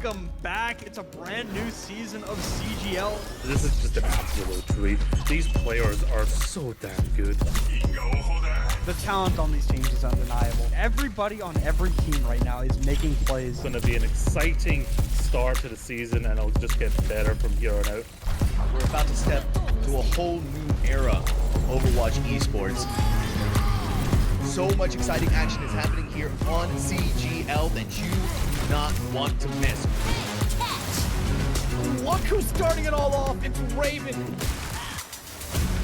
Welcome back. It's a brand new season of CGL. This is just an absolute treat. These players are so damn good. The talent on these teams is undeniable. Everybody on every team right now is making plays. It's going to be an exciting start to the season, and it'll just get better from here on out. We're about to step to a whole new era of Overwatch esports. So much exciting action is happening here on CGL that you do not want to miss. Look who's starting it all off. It's Raven.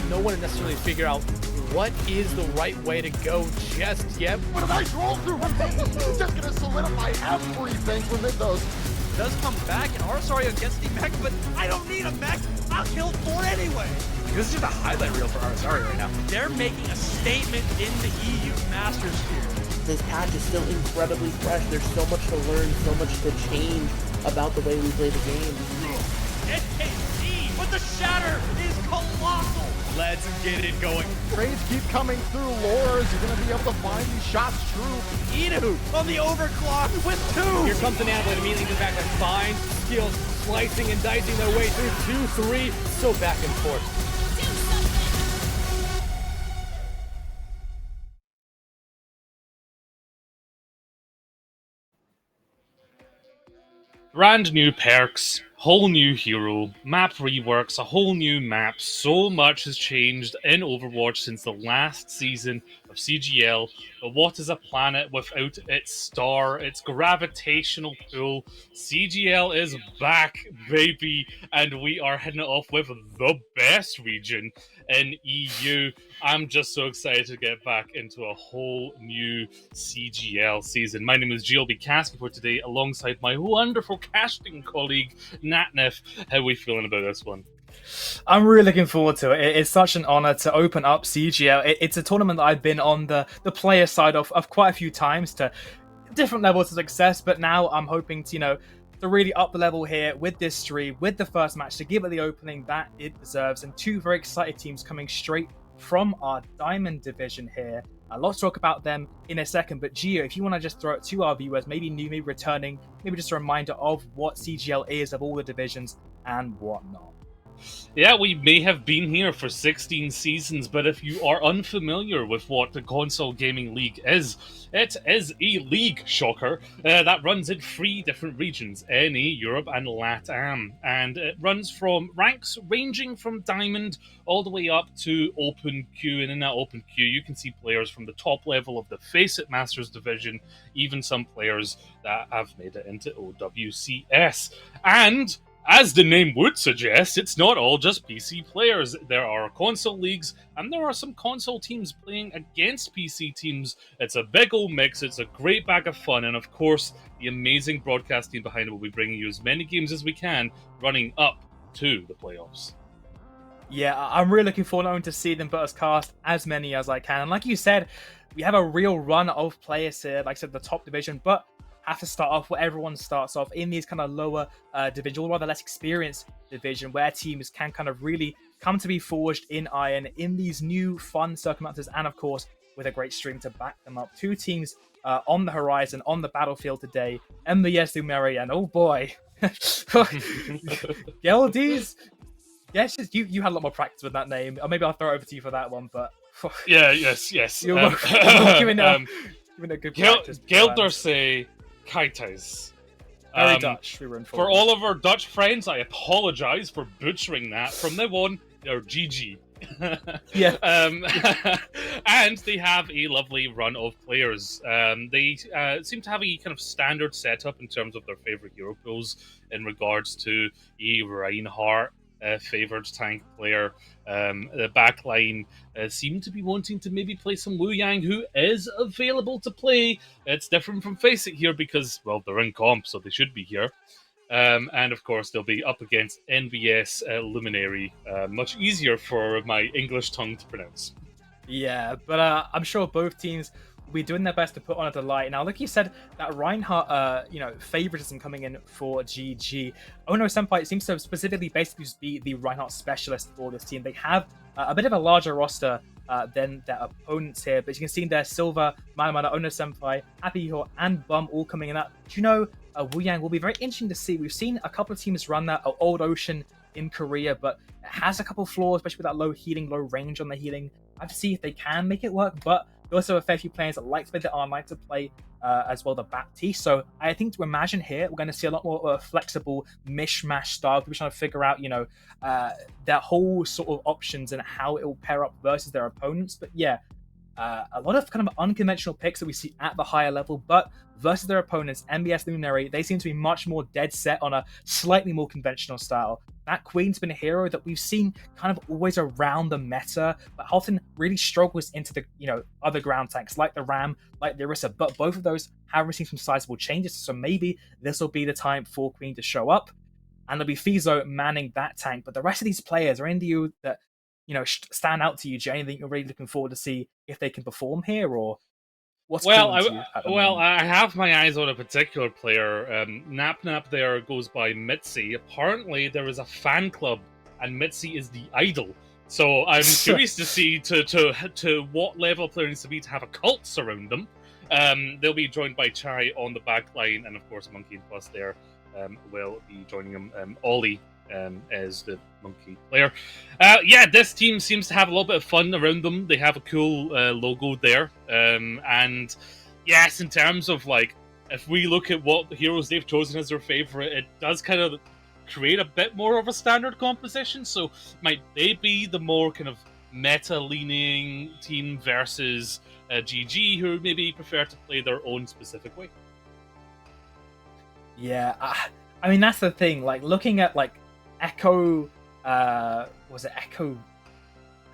No one necessarily figure out what is the right way to go just yet. What a nice roll through from Peyton. He's just going to solidify everything within those. Does come back, and Arsario gets the mech, but I don't need a mech. I'll kill 4 anyway. This is just a highlight reel for Arsario right now. They're making a statement in the EU Masters here. This patch is still incredibly fresh. There's so much to learn, so much to change about the way we play the game. NKC, but the shatter is colossal. Let's get it going. Trades keep coming through. Laura, is he going to be able to find these shots true? Idu on the overclock with 2. Here comes an Anvil, immediately goes back and finds skills, slicing and dicing their way through 2-3. So back and forth. Brand new perks, whole new hero, map reworks, a whole new map. So much has changed in Overwatch since the last season of CGL. But what is a planet without its star, its gravitational pull? CGL is back, baby, and we are heading it off with the best region in EU. I'm just so excited to get back into a whole new CGL season. My name is GLB Caspi for today, alongside my wonderful casting colleague, Natnef. How are we feeling about this one? I'm really looking forward to it. It's such an honor to open up CGL. It's a tournament that I've been on the player side of quite a few times to different levels of success, but now I'm hoping to, to really up the level here with this stream, with the first match, to give it the opening that it deserves, and 2 very excited teams coming straight from our Diamond division here. A lot to talk about them in a second, but Gio, if you want to just throw it to our viewers, maybe new, maybe returning, maybe just a reminder of what CGL is, of all the divisions and whatnot. Yeah, we may have been here for 16 seasons, but if you are unfamiliar with what the console gaming league is, it is a league, shocker, that runs in 3 different regions, NA, Europe and LATAM, and it runs from ranks ranging from Diamond all the way up to Open Queue, and in that Open Queue you can see players from the top level of the Face It Masters division, even some players that have made it into OWCS, and as the name would suggest, it's not all just PC players. There are console leagues, and there are some console teams playing against PC teams. It's a big old mix, it's a great bag of fun, and of course, the amazing broadcast team behind it will be bringing you as many games as we can, running up to the playoffs. Yeah, I'm really looking forward not only to see them, but us cast as many as I can. And like you said, we have a real run of players here, like I said, the top division, but have to start off where everyone starts off, in these kind of lower division, or rather less experienced division, where teams can kind of really come to be forged in iron in these new fun circumstances, and of course with a great stream to back them up. 2 teams on the horizon, on the battlefield today, NBS, Luminary, and oh boy, Geldderse. Yes, you had a lot more practice with that name, or maybe I'll throw it over to you for that one, but yes. You're giving it a good practice. Geldderse Geitjes. Very Dutch. We were in for all of our Dutch friends, I apologize for butchering that. From now on, they're GG. Yeah. And they have a lovely run of players. They seem to have a kind of standard setup in terms of their favorite hero pools in regards to a Reinhardt, favoured tank player. The backline seem to be wanting to maybe play some Wu Yang, who is available to play. It's different from Face It here because, well, they're in comp, so they should be here. And of course, they'll be up against NBS Luminary. Much easier for my English tongue to pronounce. Yeah, but I'm sure both teams will be doing their best to put on a delight. Now, like you said, that Reinhardt, favoritism coming in for GG. Ono Senpai seems to specifically basically just be the Reinhardt specialist for this team. They have a bit of a larger roster than their opponents here, but you can see their Silver, Mana, Ono Senpai, Happy Hero, and Bum all coming in up. Do you know Wu Yang will be very interesting to see. We've seen a couple of teams run that Old Ocean in Korea, but it has a couple of flaws, especially with that low healing, low range on the healing. I have to see if they can make it work, but they also have a fair few players that like to play the arm, like to play as well the Baptiste. So I think to imagine here, we're going to see a lot more flexible mishmash style. People trying to figure out, their whole sort of options and how it will pair up versus their opponents. But yeah, a lot of kind of unconventional picks that we see at the higher level, but versus their opponents, NBS Luminary, they seem to be much more dead set on a slightly more conventional style. That Queen's been a hero that we've seen kind of always around the meta, but often really struggles into the other ground tanks like the Ram, like the Orisa. But both of those have received some sizable changes, so maybe this will be the time for Queen to show up, and there'll be Fizo manning that tank. But the rest of these players are in the U that stand out to you. Do you anything you're really looking forward to see if they can perform here, or what's calling to you at the moment? I have my eyes on a particular player. Nap there goes by Mitzi. Apparently, there is a fan club, and Mitzi is the idol. So I'm curious to see to what level a player needs to be to have a cult surround them. They'll be joined by Chai on the back line, and of course Monkey and Plus there will be joining them. Ollie as the monkey player. This team seems to have a little bit of fun around them. They have a cool logo there. And yes, in terms of if we look at what heroes they've chosen as their favorite, it does kind of create a bit more of a standard composition. So might they be the more kind of meta-leaning team versus GG, who maybe prefer to play their own specific way? Yeah, I mean, that's the thing. Looking at Echo, was it Echo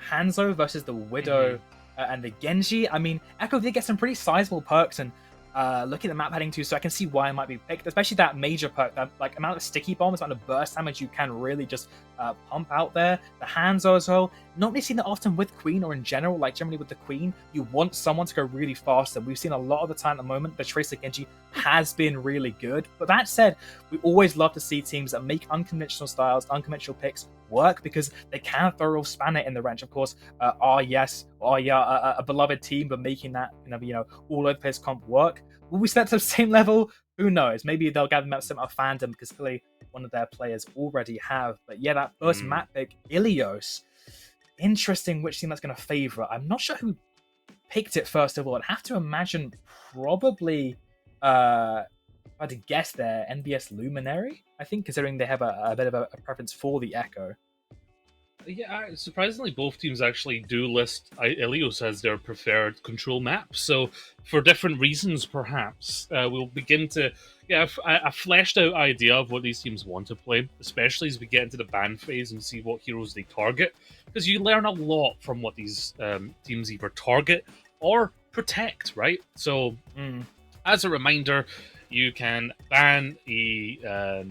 Hanzo versus the Widow and the Genji? I mean, Echo did get some pretty sizable perks, and looking at the map heading too, so I can see why it might be picked, especially that major perk, that amount of sticky bombs, amount of burst damage you can really just pump out there. The Hanzo as well, not really seen that often with Queen, or in general, generally with the Queen, you want someone to go really fast, and we've seen a lot of the time at the moment, the Tracer Genji has been really good. But that said, we always love to see teams that make unconventional styles, unconventional picks work, because they can throw span it in the range. Of course, a beloved team, but making that all over place comp work. Will we set to the same level? Who knows? Maybe they'll gather them some fandom, because clearly one of their players already have. But yeah, that first map pick, Ilios. Interesting which team that's going to favor. I'm not sure who picked it first of all. I'd have to imagine probably, if I had to guess there, NBS Luminary, I think, considering they have a bit of a preference for the Echo. Yeah, surprisingly, both teams actually do list Ilios as their preferred control map. So, for different reasons, perhaps, we'll begin to get a fleshed-out idea of what these teams want to play, especially as we get into the ban phase and see what heroes they target. Because you learn a lot from what these teams either target or protect, right? So, as a reminder, you can ban a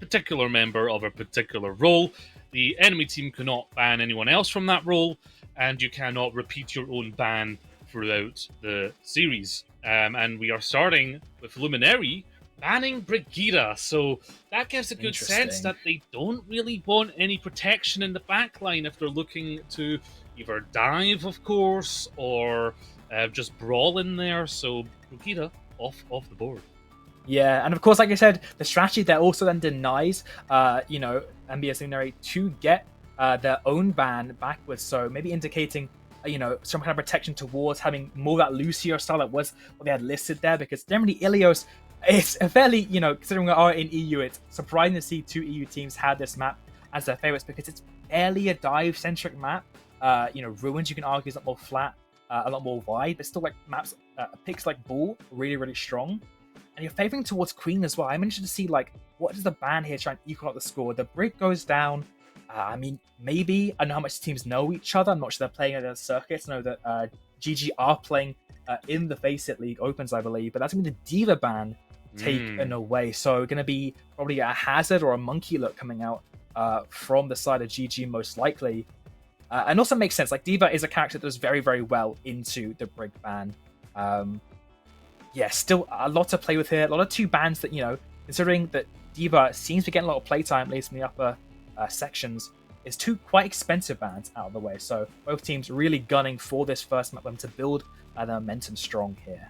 particular member of a particular role. The enemy team cannot ban anyone else from that role, and you cannot repeat your own ban throughout the series. And we are starting with Luminary banning Brigida, so that gives a good sense that they don't really want any protection in the backline if they're looking to either dive, of course, or just brawl in there. So Brigida off the board. Yeah, and of course, like I said, the strategy there also then denies, NBS Luminary to get their own ban backwards. So maybe indicating, some kind of protection towards having more of that Lucio style that was what they had listed there. Because generally, Ilios, it's a fairly, considering we are in EU, it's surprising to see two EU teams have this map as their favorites, because it's barely a dive-centric map. Ruins, you can argue, is a lot more flat, a lot more wide, but still maps, picks like Bull, really, really strong. And you're favoring towards Queen as well. I'm interested to see, what does the ban here try and equal out the score? The Brig goes down. Maybe. I don't know how much teams know each other. I'm not sure they're playing at the circuits. I know that GG are playing in the Faceit League Opens, I believe. But that's going to be the Diva ban taken away. So going to be probably a Hazard or a Monkey look coming out from the side of GG, most likely. And also makes sense. Diva is a character that does very, very well into the Brig ban. Still a lot to play with here. A lot of two bans that, considering that Diva seems to get a lot of playtime, at least in the upper sections, is two quite expensive bans out of the way. So both teams really gunning for this first map to build the momentum strong here.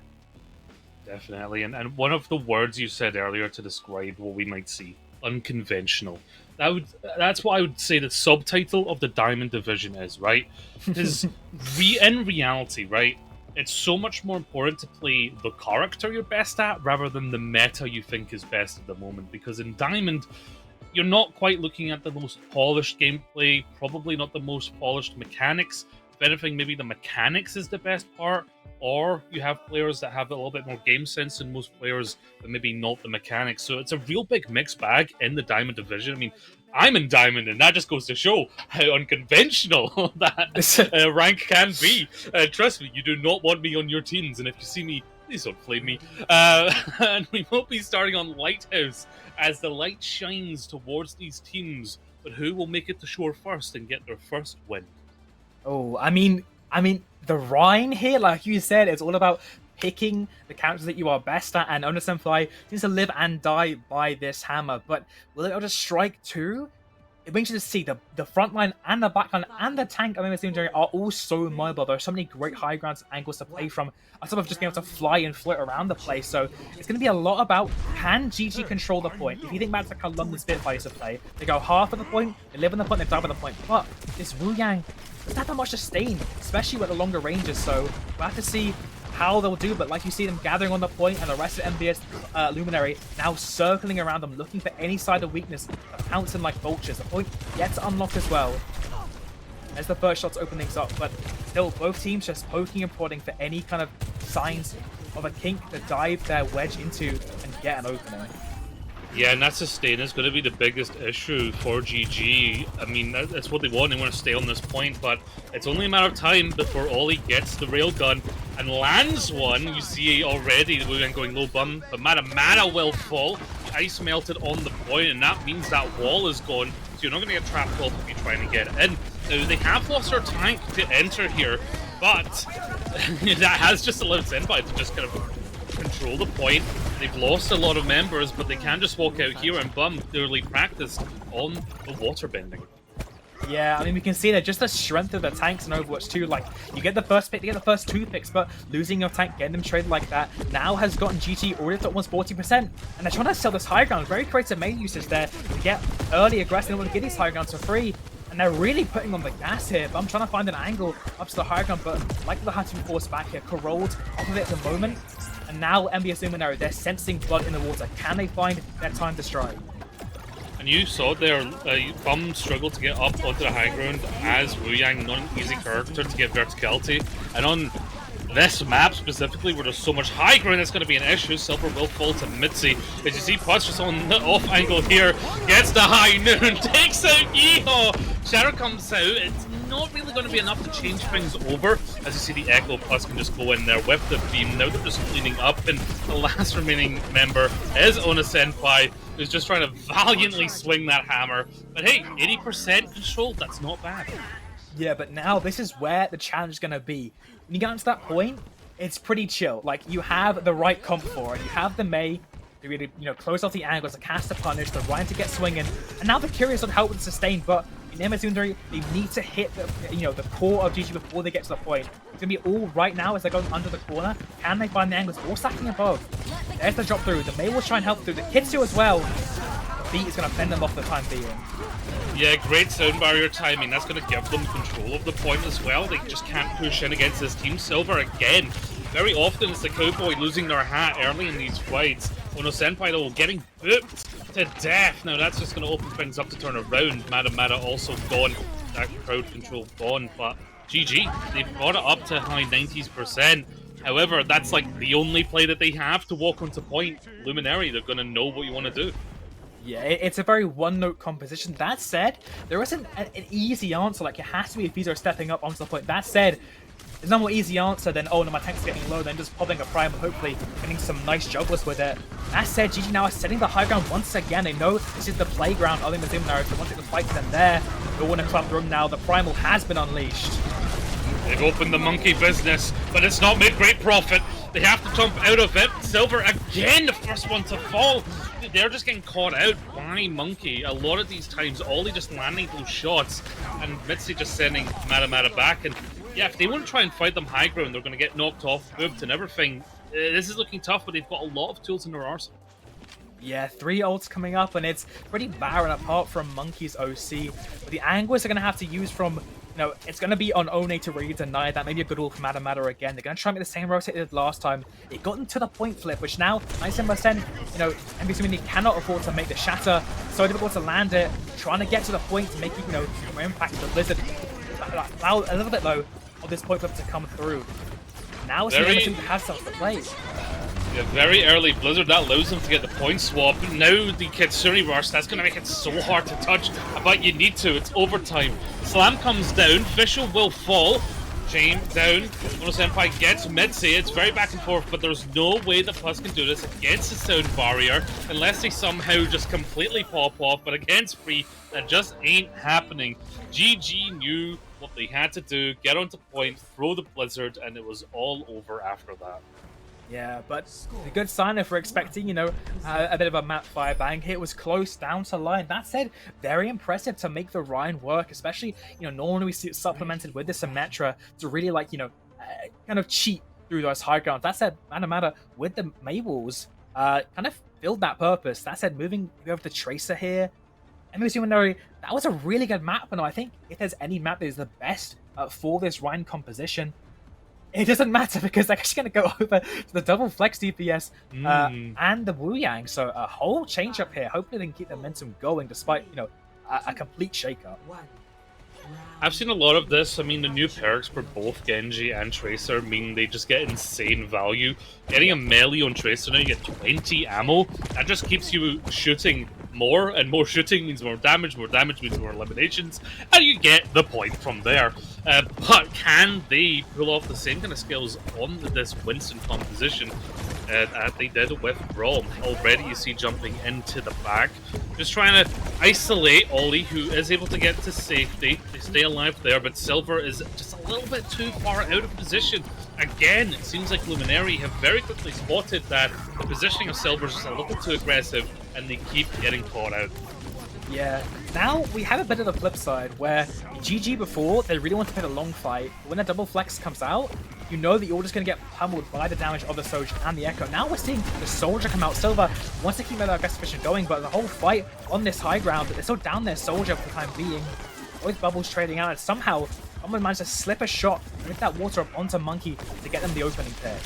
Definitely, and one of the words you said earlier to describe what we might see, unconventional. That's what I would say the subtitle of the Diamond Division is, right? Because in reality, right, it's so much more important to play the character you're best at rather than the meta you think is best at the moment. Because in Diamond, you're not quite looking at the most polished gameplay, probably not the most polished mechanics. If anything, maybe the mechanics is the best part, or you have players that have a little bit more game sense than most players, but maybe not the mechanics. So it's a real big mixed bag in the Diamond Division. I mean, I'm in Diamond, and that just goes to show how unconventional that rank can be. Trust me, you do not want me on your teams, and if you see me, please don't flame me. And we will be starting on Lighthouse as the light shines towards these teams, but who will make it to shore first and get their first win? Oh, I mean, the Rhine here, like you said, it's all about picking the characters that you are best at, and Onosenpai seems to live and die by this hammer. But will it just strike too? It brings you to see the front line and the back line and the tank of NBS Luminary are all so mobile. There are so many great high grounds angles to play from, on top of just being able to fly and float around the place. So it's going to be a lot about, can GG control the point? If you think back to how London Spitfire used to play, they go half of the point, they live on the point, they die by the point. But this Wu Yang doesn't have that much sustain, especially with the longer ranges. So we'll have to see how they'll do, but like you see them gathering on the point, and the rest of NBS Luminary now circling around them, looking for any side of weakness, pouncing like vultures. The point yet to unlock as well, as the first shots open things up, but still both teams just poking and prodding for any kind of signs of a kink to dive their wedge into and get an opening. Yeah, and that sustain is going to be the biggest issue for GG. I mean, that's what they want. They want to stay on this point, but it's only a matter of time before Ollie gets the railgun and lands one. You see already the Wuyan going low bum, but Mata will fall. Ice melted on the point, and that means that wall is gone, so you're not going to get trapped wall if you're trying to get in. Now, they have lost their tank to enter here, but that has just allowed Senpai to just kind of control the point. They've lost a lot of members, but they can just walk out here and bum thoroughly practice on the water bending. Yeah, I mean, we can see that just the strength of the tanks in Overwatch 2, like, you get the first pick, you get the first 2 picks, but losing your tank, getting them traded like that, now has gotten GT already to almost 40%, and they're trying to sell this high ground. Very creative main usage there to get early aggressive in order to get these high grounds for free, and they're really putting on the gas here. But I'm trying to find an angle up to the high ground, but like the had to be forced back here, corrolled off of it at the moment. And now NBS Luminary, they're sensing blood in the water. Can they find their time to strike? And you saw there, Bum struggled to get up onto the high ground as Wu Yang, not an easy character to get verticality. And on this map specifically, where there's so much high ground, it's going to be an issue. Silver will fall to Mitzi. As you see, Putz just on the off angle here, gets the high noon, takes out Yeehaw. Shadow comes out. It's not really going to be enough to change things over. As you see, the Echo Plus can just go in there with the beam. Now they're just cleaning up, and the last remaining member is Ona Senpai, who's just trying to valiantly swing that hammer. But hey, 80% control, that's not bad. Yeah, but now this is where the challenge is going to be. When you get to that point, it's pretty chill. Like, you have the right comp for it. You have the Mei to really, close off the angles, the cast to punish, the Ryan to get swinging, and now the Curious on help with the sustain. But in NBS Luminary, they need to hit the, the core of GG before they get to the point. It's gonna be all right now as they're going under the corner. Can they find the angles? All stacking above. There's the drop through. The Mei will try and help through. The Kitsu as well. The beat is gonna fend them off the time being. Yeah, great sound barrier timing. That's going to give them control of the point as well. They just can't push in against this team. Silver again. Very often it's the Cowboy losing their hat early in these fights. Ono Senpai though getting booped to death. Now that's just going to open things up to turn around. Mata also gone. That crowd control gone. But GG, they've brought it up to high 90%. However, that's like the only play that they have to walk onto point. Luminary, they're going to know what you want to do. Yeah, it's a very one-note composition. That said, there isn't an easy answer. Like, it has to be if these are stepping up onto the point. That said, there's no more easy answer than, oh no, my tank's getting low, then just popping a prime and hopefully getting some nice jugglers with it. That said, GG now is setting the high ground once again. They know this is the playground of the Luminary, so once it was fighting them there, they want to clump through them now. The primal has been unleashed. They've opened the monkey business, but it's not made great profit. They have to jump out of it. Silver again, the first one to fall. They're just getting caught out by Monkey. A lot of these times, Ollie just landing those shots, and Mitzi just sending Mata back. And yeah, if they want to try and fight them high ground, they're going to get knocked off, booped, and everything. this is looking tough, but they've got a lot of tools in their arsenal. Yeah, 3 ults coming up, and it's pretty barren apart from Monkey's OC. But the angles are going to have to use from, it's going to be on One to really deny that. Maybe a good ult from Adamada again. They're going to try and make the same rotate they did last time. It got them to the point flip, which now, 97%, NBS Luminary cannot afford to make the shatter. So difficult to land it. Trying to get to the point to make it, more impact. The Blizzard a little bit low of this point flip to come through. Now it's going to have stuff to play. Yeah, very early Blizzard, that allows them to get the point swap. Now the Kitsuri rush, that's going to make it so hard to touch, but you need to, it's overtime. Slam comes down, Fischl will fall. Shame down, Ono Senpai gets Mitzi, it's very back and forth, but there's no way that Plus can do this against the sound barrier, unless they somehow just completely pop off, but against Free, that just ain't happening. GG knew what they had to do, get onto point, throw the Blizzard, and it was all over after that. Yeah, but a good sign if we're expecting, a bit of a map fire bang. It was close down to line. That said, very impressive to make the Rhine work, especially, normally we see it supplemented with the Symmetra to really, kind of cheat through those high grounds. That said, Adamada with the Maywalls kind of filled that purpose. That said, moving over to Tracer here, NBS Luminary, that was a really good map, and I think if there's any map that is the best for this Rhine composition, it doesn't matter because they're actually going to go over to the double flex DPS and the Wu Yang. So a whole change up here. Hopefully they can keep the momentum going despite, a complete shake-up. I've seen a lot of this. I mean, the new perks for both Genji and Tracer mean they just get insane value. Getting a melee on Tracer now, you get 20 ammo. That just keeps you shooting more, and more shooting means more damage means more eliminations, and you get the point from there. But can they pull off the same kind of skills on this Winston composition as they did with Braum? Already you see jumping into the back, just trying to isolate Ollie, who is able to get to safety. They stay alive there, but Silver is just a little bit too far out of position. Again, it seems like Luminary have very quickly spotted that the positioning of Silver is just a little too aggressive, and they keep getting caught out. Yeah, now we have a bit of the flip side where GG before, they really want to play the long fight. But when a double flex comes out, you know that you're just going to get pummeled by the damage of the Soldier and the Echo. Now we're seeing the Soldier come out. Silver wants to keep that aggressive position going, but the whole fight on this high ground, they're still down there Soldier for the time being. Both bubbles trading out, and somehow someone managed to slip a shot with that water up onto Monkey to get them the opening pick.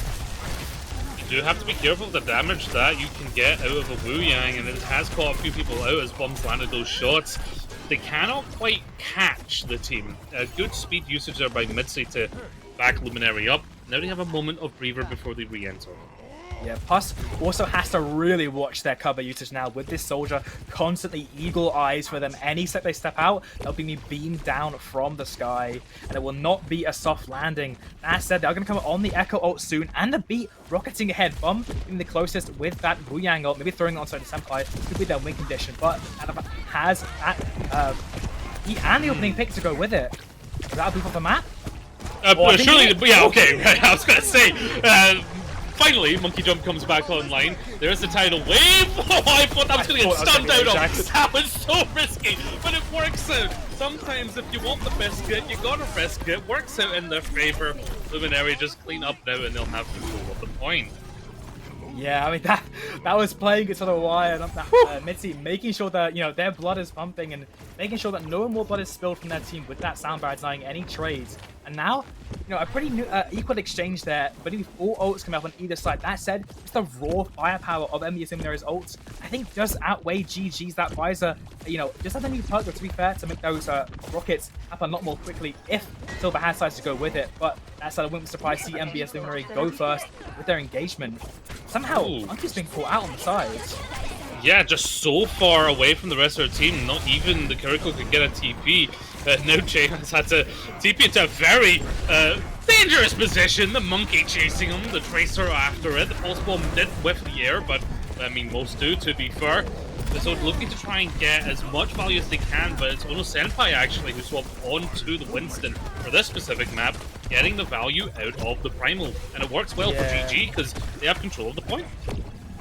You do have to be careful of the damage that you can get out of a Wu Yang, and it has caught a few people out as bombs landed those shots. They cannot quite catch the team. Good speed usage there by Mitzi to back Luminary up. Now they have a moment of breather before they re-enter. Yeah, Plus also has to really watch their cover usage now with this Soldier constantly eagle eyes for them. Any step they step out, they'll be beamed down from the sky, and it will not be a soft landing. That said, they're going to come on the Echo ult soon, and the beat rocketing ahead. Bum being the closest with that Wu Yang ult, maybe throwing it onto the Senpai could be their win condition, but Adam has that and the opening pick to go with it. Is that a proof of the map? Surely, yeah, okay, right, I was going to say, finally, Monkey Jump comes back online. There's the tidal wave. Oh, I thought that was going to get stunned out of. That was so risky, but it works out. Sometimes if you want the biscuit, you gotta risk it. Works out in their favor. Luminary just clean up now and they'll have control of the point. Yeah, I mean that was playing it to the wire. Mitzi making sure that their blood is pumping and making sure that no more blood is spilled from their team with that soundbar denying any trades. And now, a pretty new, equal exchange there. But if all ults come up on either side, that said, just the raw firepower of NBS Luminary's ults, I think does outweigh GG's. That visor, just have a new perk, to be fair, to make those rockets happen a lot more quickly if Silver has sides to go with it. But that said, I wouldn't be surprised to see NBS Luminary go first with their engagement. Somehow, Monkey's being caught out on the sides. Yeah, just so far away from the rest of their team, not even the Kiriko could get a TP. Now Jay has had to TP into a very dangerous position. The Monkey chasing him, the Tracer after it. The Pulse Bomb did whiff the air, but I mean, most do, to be fair. So looking to try and get as much value as they can, but it's Ono Senpai actually who swapped onto the Winston for this specific map, getting the value out of the Primal. And it works well for GG because they have control of the point.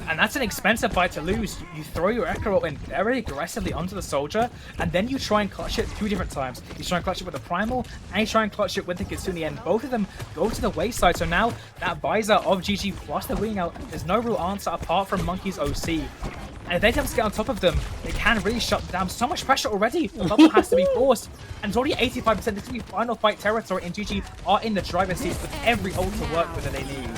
And that's an expensive fight to lose. You throw your Echo in very aggressively onto the soldier, and then you try and clutch it 2 different times. You try and clutch it with the Primal, and you try and clutch it with the Kitsune, and both of them go to the wayside. So now that visor of GG plus the wing out, there's no real answer apart from Monkey's OC. And if they attempt to get on top of them, they can really shut them down. So much pressure already. The bubble has to be forced. And it's already 85%. This is going to be final fight territory, and GG are in the driver's seat with every ult to work with that they need.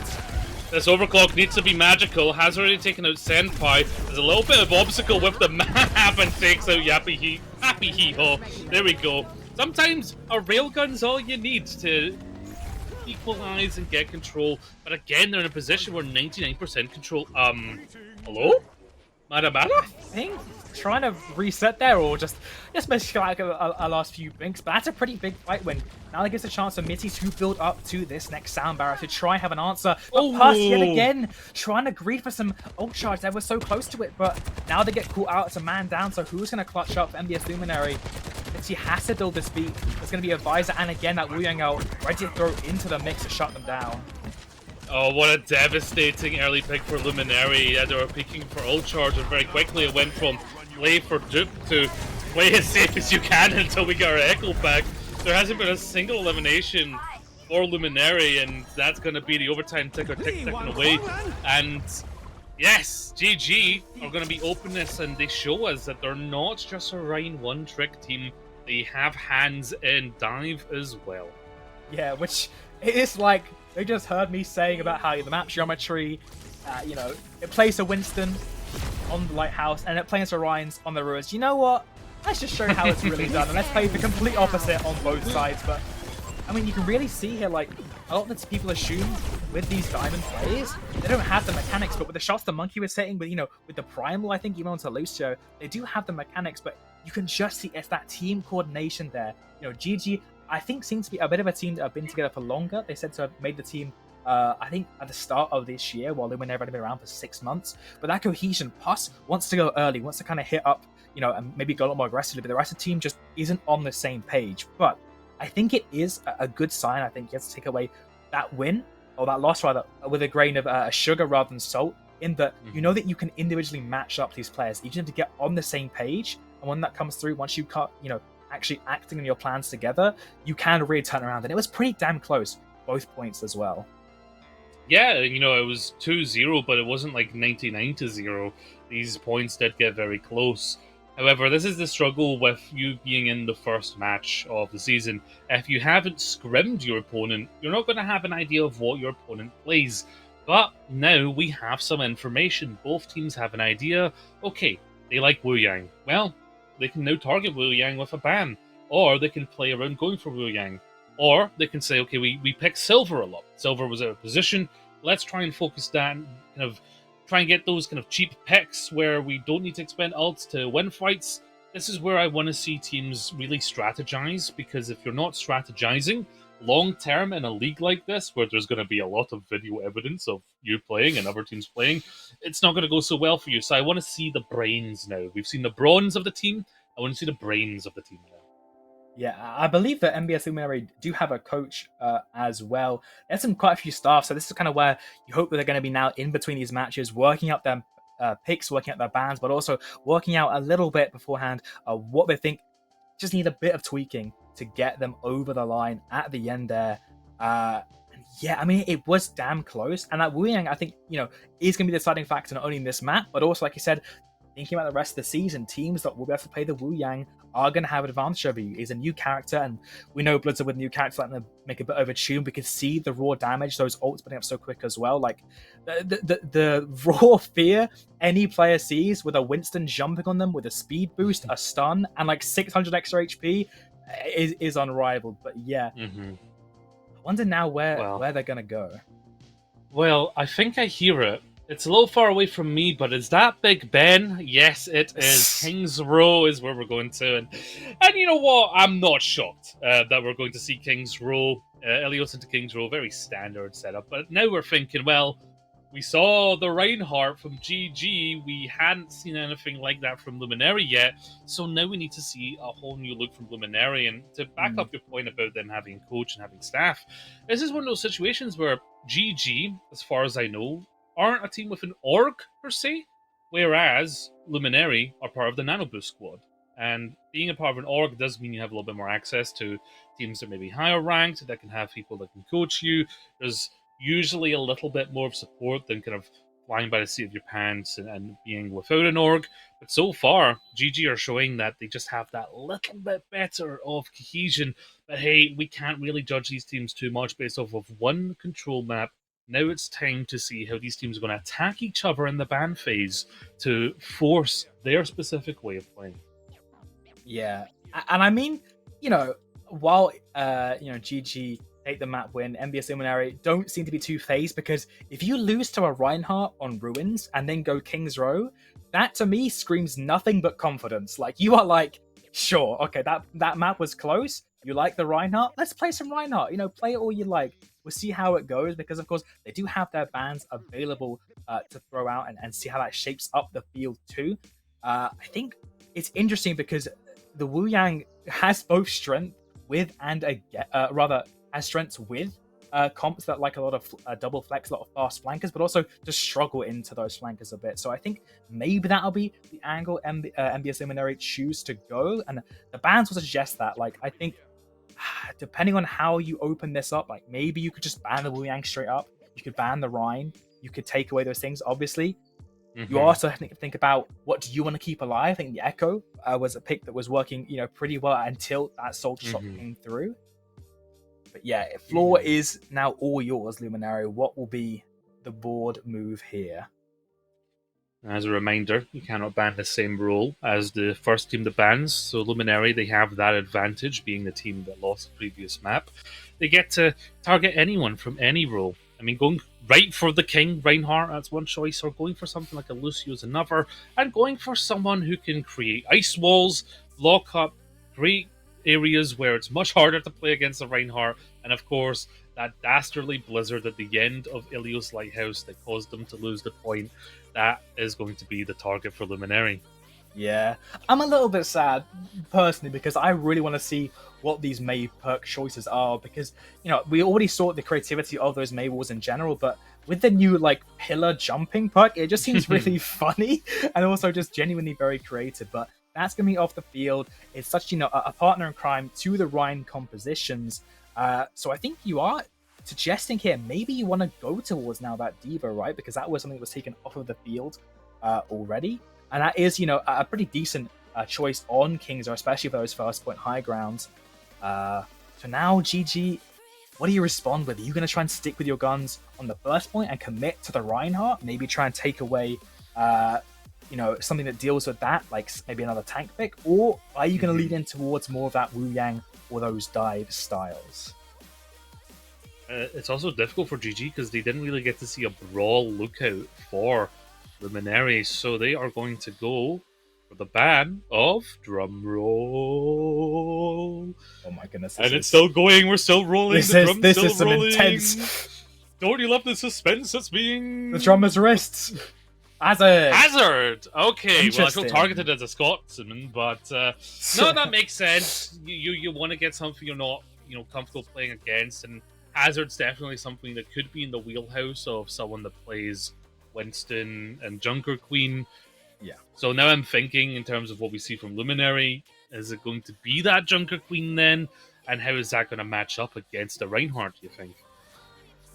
This overclock needs to be magical. Has already taken out Senpai. There's a little bit of obstacle with the map and takes out Happy Hee Ho. There we go. Sometimes a railgun's all you need to equalize and get control. But again, they're in a position where 99% control. Hello? Mada? I think trying to reset there, or just basically like a last few blinks. But that's a pretty big fight win. Now it gives a chance for Mitty to build up to this next sound barrier to try and have an answer. But Pass yet again, trying to greed for some ult charge. They were so close to it, but now they get caught out. It's a man down, so who's going to clutch up NBS Luminary? Mitty has to build this beat. There's going to be a visor, and again that Wu Yang out ready to throw into the mix to shut them down. Oh, what a devastating early pick for Luminary. They were picking for ult charge, and very quickly it went from play for dupe to play as safe as you can until we got our Echo back. There hasn't been a single elimination for Luminary, and that's going to be the overtime ticker ticking away. And yes, GG are going to be openness, and they show us that they're not just a Rhine one-trick team. They have hands in dive as well. Yeah, which is like, they just heard me saying about how the map geometry, you know, it plays a Winston on the Lighthouse and it plays a Ryan's on the Ruins. You know what? Let's just show you how it's really done, and let's play the complete opposite on both sides. But I mean, you can really see here, like, a lot that people assume with these diamond plays, they don't have the mechanics, but with the shots the Monkey was setting, with, you know, with the Primal, I think, even onto Lucio, they do have the mechanics, but you can just see it's that team coordination there. You know, GG, I think, seems to be a bit of a team that have been together for longer. They said to have made the team, I think, at the start of this year, while Luminary had been around for 6 months. But that cohesion, Puss wants to go early, wants to kind of hit up, you know, and maybe go a lot more aggressively, but the rest of the team just isn't on the same page. But I think it is a good sign. I think you have to take away that win, or that loss rather, with a grain of sugar rather than salt, in that you know that you can individually match up these players. You just have to get on the same page, and when that comes through, once you cut, you know, actually acting on your plans together, you can really turn around. And it was pretty damn close, both points as well. Yeah, you know, it was 2-0, but it wasn't like 99-0. These points did get very close. However, this is the struggle with you being in the first match of the season. If you haven't scrimmed your opponent, you're not going to have an idea of what your opponent plays. But now we have some information. Both teams have an idea. Okay, they like Wu Yang. Well, they can now target Wu Yang with a ban. Or they can play around going for Wu Yang. Or they can say, okay, we pick Silver a lot. Silver was out of position. Let's try and focus that, kind of try and get those kind of cheap picks where we don't need to expend ults to win fights. This is where I want to see teams really strategize, because if you're not strategizing long term in a league like this, where there's going to be a lot of video evidence of you playing and other teams playing, it's not going to go so well for you. So I want to see the brains now. We've seen the bronze of the team. I want to see the brains of the team now. Yeah, I believe that NBS Luminary do have a coach as well. There's quite a few staff, so this is kind of where you hope that they're going to be now in between these matches, working out their picks, working out their bans, but also working out a little bit beforehand what they think just need a bit of tweaking to get them over the line at the end there. Yeah, I mean, it was damn close, and that Wu Yang, I think, you know, is going to be the deciding factor not only in this map, but also, like you said, thinking about the rest of the season, teams that will be able to play the Wu Yang are going to have an advantage over you. He's a new character, and we know Bloods are with new characters letting them make a bit of a tune. We can see the raw damage, those ults putting up so quick as well. Like, the raw fear any player sees with a Winston jumping on them with a speed boost, a stun, and like 600 extra HP is unrivaled. But yeah, I wonder now where they're going to go. Well, I think I hear it. It's a little far away from me, but is that Big Ben? Yes, it is. Kings Row is where we're going to. And you know what? I'm not shocked that we're going to see Kings Row. Ilios into Kings Row, very standard setup. But now we're thinking, well, we saw the Reinhardt from GG. We hadn't seen anything like that from Luminary yet. So now we need to see a whole new look from Luminary. And to back up your point about them having a coach and having staff, this is one of those situations where GG, as far as I know, aren't a team with an org per se, whereas Luminary are part of the Nano Boost squad. And being a part of an org does mean you have a little bit more access to teams that may be higher ranked, that can have people that can coach you. There's usually a little bit more of support than kind of flying by the seat of your pants and being without an org. But so far, GG are showing that they just have that little bit better of cohesion. But hey, we can't really judge these teams too much based off of one control map. Now it's time to see how these teams are going to attack each other in the ban phase to force their specific way of playing. Yeah, and I mean, while GG take the map win, NBS Luminary don't seem to be too phased, because if you lose to a Reinhardt on Ruins and then go King's Row, that to me screams nothing but confidence. Like, you are like, sure, okay, that map was close. You like the Reinhardt? Let's play some Reinhardt. Play it all you like. We'll see how it goes, because of course they do have their bans available to throw out and see how that shapes up the field too. I think it's interesting because the Wu Yang has both strength with and has strengths with comps that like a lot of double flex, a lot of fast flankers, but also just struggle into those flankers a bit. So I think maybe that'll be the angle NBS Luminary choose to go, and the bans will suggest that. Like, I think depending on how you open this up, like maybe you could just ban the Wu Yang straight up. You could ban the Rhine. You could take away those things. Obviously, you also think about what do you want to keep alive. I think the Echo was a pick that was working, pretty well until that soldier shot came through. But yeah, floor is now all yours, Luminary. What will be the board move here? As a reminder, you cannot ban the same role as the first team that bans. So Luminary, they have that advantage, being the team that lost the previous map. They get to target anyone from any role. I mean, going right for the King, Reinhardt, that's one choice, or going for something like a Lucio is another, and going for someone who can create ice walls, block up great areas where it's much harder to play against a Reinhardt, and of course, that dastardly blizzard at the end of Ilios Lighthouse that caused them to lose the point, that is going to be the target for Luminary. Yeah, I'm a little bit sad, personally, because I really want to see what these May perk choices are, because, we already saw the creativity of those May walls in general, but with the new, pillar jumping perk, it just seems really funny, and also just genuinely very creative, but that's going to be off the field. It's such, a partner in crime to the Rhine compositions, so I think you are suggesting here, maybe you want to go towards now that D.Va, right, because that was something that was taken off of the field already. And that is, a pretty decent choice on Kings, especially for those first point high grounds. So now, GG, what do you respond with? Are you going to try and stick with your guns on the first point and commit to the Reinhardt? Maybe try and take away, something that deals with that, like maybe another tank pick? Or are you going to lead in towards more of that Wu Yang or those dive styles? It's also difficult for GG because they didn't really get to see a brawl lookout for Luminary, so they are going to go for the ban of drum roll. Oh my goodness! It's still going. We're still rolling. This is some intense. Don't you love the suspense that's being? The drummer's wrists. Hazard. Okay, well, I feel targeted as a Scotsman, but no, that makes sense. You want to get something you're not comfortable playing against, and Hazard's definitely something that could be in the wheelhouse of someone that plays Winston and Junker Queen. Yeah. So now I'm thinking in terms of what we see from Luminary, is it going to be that Junker Queen then? And how is that going to match up against the Reinhardt, do you think?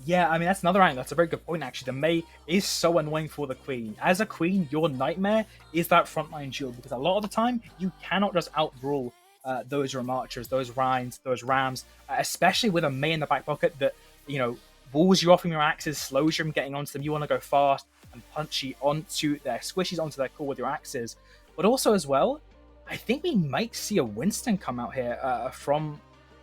Yeah, I mean, that's another angle. That's a very good point, actually. The May is so annoying for the Queen. As a Queen, your nightmare is that frontline shield, because a lot of the time, you cannot just out-brawl those Remarchers, those Rhines, those Rams, especially with a May in the back pocket that, walls you off from your axes, slows you from getting onto them. You want to go fast and punchy onto their squishies, onto their core with your axes. But also as well, I think we might see a Winston come out here from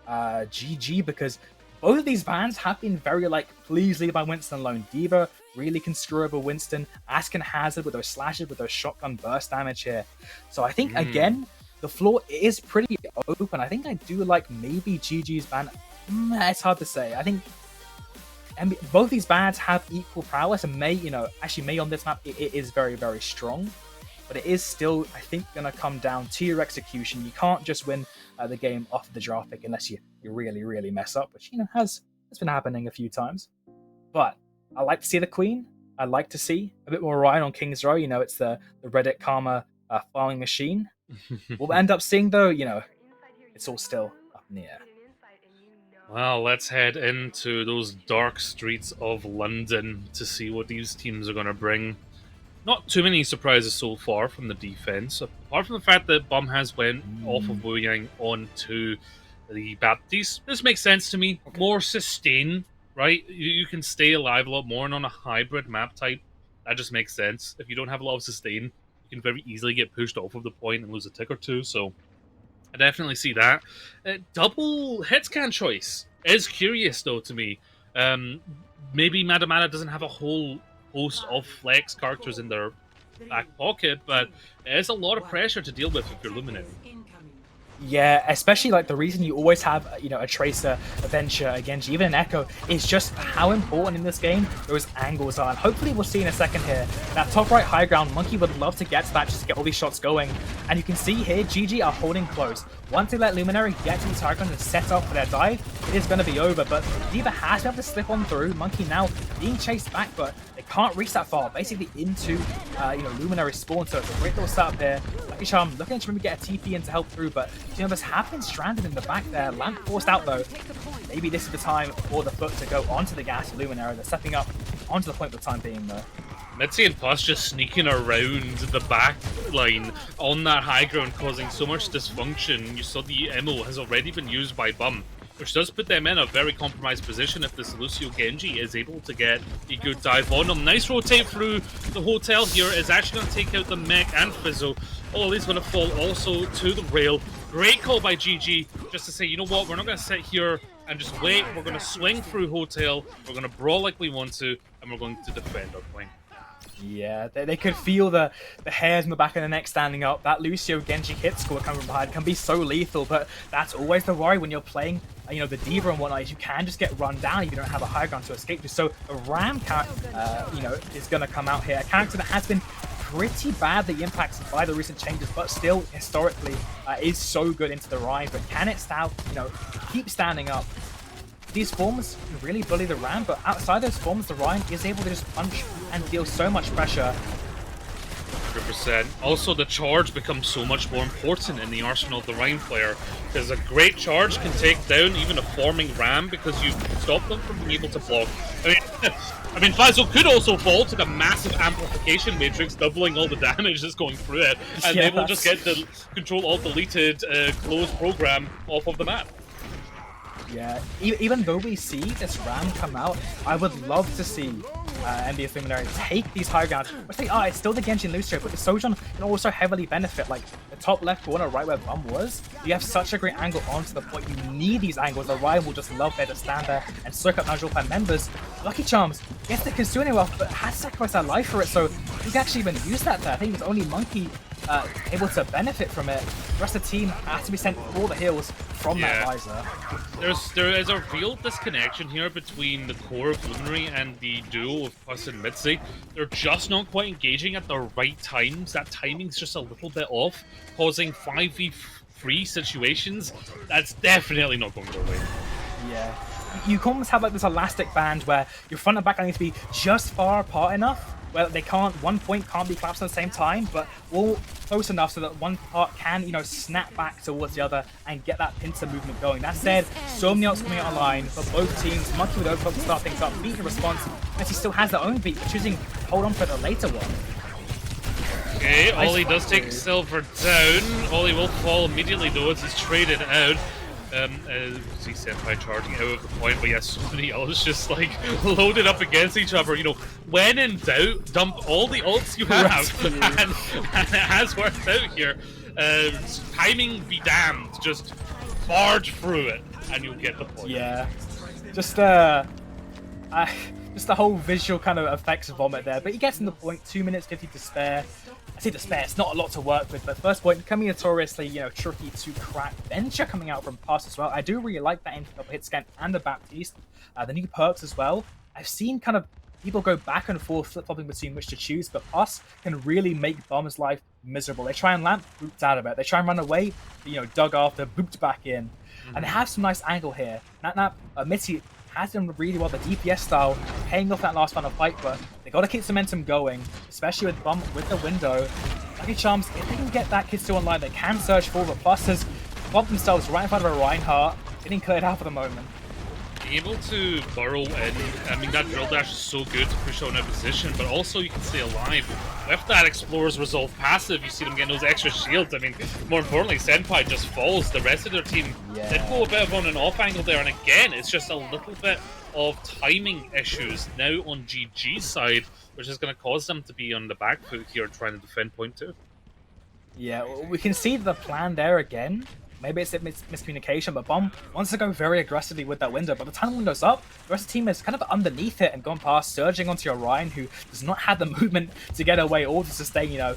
GG, because both of these bans have been very please leave my Winston alone. D.Va really can screw over Winston, as can Hazard with those slashes, with those shotgun burst damage here. So I think, again, the floor is pretty open. I think I do like maybe GG's ban. It's hard to say. I think both these bans have equal prowess, and May, actually May on this map, it is very, very strong. But it is still, I think, going to come down to your execution. You can't just win the game off the draft pick unless you really, really mess up, which, has been happening a few times. But I like to see the Queen. I'd like to see. A bit more Ryan on King's Row. You know, it's the Reddit Karma farming machine. We'll end up seeing, though, you know, it's all still up in the air. Well, let's head into those dark streets of London to see what these teams are going to bring. Not too many surprises so far from the defense, apart from the fact that Bum has went off of Wu Yang onto the Baptiste. This makes sense to me. More sustain, right? You can stay alive a lot more, and on a hybrid map type, that just makes sense. If you don't have a lot of sustain, you can very easily get pushed off of the point and lose a tick or two, so I definitely see that. Double head scan choice is curious, though, to me. Maybe Madamada doesn't have a whole host of flex characters in their back pocket, but there's a lot of pressure to deal with if you're Luminary. Yeah, especially like the reason you always have, you know, a Tracer, a Venture, a Genji, even an Echo, is just how important in this game those angles are. And hopefully we'll see in a second here that top right high ground, Monkey would love to get to that just to get all these shots going. And you can see here, GG are holding close. Once they let Luminary get to these high ground and set up for their dive, it is going to be over. But D.Va has to be able to slip on through. Monkey now being chased back, but they can't reach that far, basically into, you know, Luminary spawn. So it's a great little setup there. Lucky Charm looking to maybe get a TP in to help through, but you know, this have been stranded in the back there. Lamp forced out though. Maybe this is the time for the foot to go onto the gas Luminary. They're stepping up onto the point for the time being though. Mitzi and Plus just sneaking around the back line on that high ground, causing so much dysfunction. You saw the MO has already been used by Bum, which does put them in a very compromised position if this Lucio Genji is able to get a good dive on them. Nice rotate through the hotel here is actually going to take out the mech and Fizzo. Oh, he's going to fall also to the rail. Great call by GG, just to say, you know what, we're not going to sit here and just wait. We're going to swing through hotel, we're going to brawl like we want to, and we're going to defend our point. Yeah, they could feel the hairs in the back of the neck standing up. That Lucio Genji hit score coming from behind can be so lethal, but that's always the worry when you're playing, you know, the D.Va and whatnot, is you can just get run down if you don't have a high ground to escape to. So a Ram character, you know, is going to come out here. A character that has been pretty badly impacted by the recent changes, but still historically is so good into the Rhine. But can it still, you know, keep standing up? These forms can really bully the Ram, but outside those forms, the Ryan is able to just punch and deal so much pressure. 100%. Also, the charge becomes so much more important in the arsenal of the Rhine player, because a great charge can take down even a forming Ram because you stop them from being able to block. I mean, Faisal could also fall to the massive amplification matrix, doubling all the damage that's going through it, and they will just get the Control-Alt-Deleted close program off of the map. Yeah, even though we see this Ram come out, I would love to see NBS Luminary take these high grounds. We're saying, it's still the Genji and Lucio, but the Sojourn can also heavily benefit. Like, the top left corner, right where Bum was, you have such a great angle onto the point. You need these angles. The Ryan will just love there to stand there and soak up Nigel fan members. Lucky Charms gets the Kitsune off, but has sacrificed their life for it, so you can actually even use that there. I think it was only Monkey able to benefit from it. The rest of the team has to be sent for the heals from that visor. There is a real disconnection here between the core of Luminary and the duo of Puss and Mitzi. They're just not quite engaging at the right times. That timing's just a little bit off, causing 5v3 situations. That's definitely not going their way. Yeah. You can almost have like this elastic band where your front and back line need to be just far apart enough where they can't, one point can't be collapsed at the same time, but all close enough so that one part can, you know, snap back towards the other and get that pincer movement going. That said, so many ults coming out online for both teams. Monkey with overclock to start things up, beat in response, as he still has their own beat, but choosing to hold on for the later one. Okay, Ollie does take Silver down. Ollie will fall immediately though as he's traded out. See Senpai charging out of the point, but yes, so many ults just like loaded up against each other. You know, when in doubt, dump all the ults you have, and it has worked out here. Timing be damned, just barge through it, and you'll get the point. Yeah, just the whole visual kind of effects vomit there, but he gets in the point. 2 minutes 50 to spare. I say to spare, it's not a lot to work with, but first point coming notoriously, you know, tricky to crack. Venture coming out from Pass as well. I do really like that double hit scan and the Baptiste. The new perks as well. I've seen kind of people go back and forth flip-flopping between which to choose, but Pass can really make Bum's life miserable. They try and lamp boots out of it. They try and run away, you know, dug after, booped back in. And they have some nice angle here. Mitzi has done really well, the DPS style, paying off that last final fight, but they got to keep the momentum going, especially with Bum with the window. Lucky Charms, if they can get that kid still online, they can search for the pluses, bump themselves right in front of a Reinhardt, getting cleared out for the moment. Being able to burrow in, I mean, that drill dash is so good to push on a position, but also you can stay alive. With that Explorer's Resolve passive, you see them getting those extra shields. I mean, more importantly, Senpai just falls. The rest of their team did go a bit of on and off angle there, and again, it's just a little bit of timing issues now on GG's side, which is going to cause them to be on the back foot here trying to defend point 2. Yeah, we can see the plan there again. Maybe it's a miscommunication, but Bomb wants to go very aggressively with that window, but the tunnel window's up. The rest of the team is kind of underneath it and gone past, surging onto Orion, who does not have the movement to get away or to sustain, you know,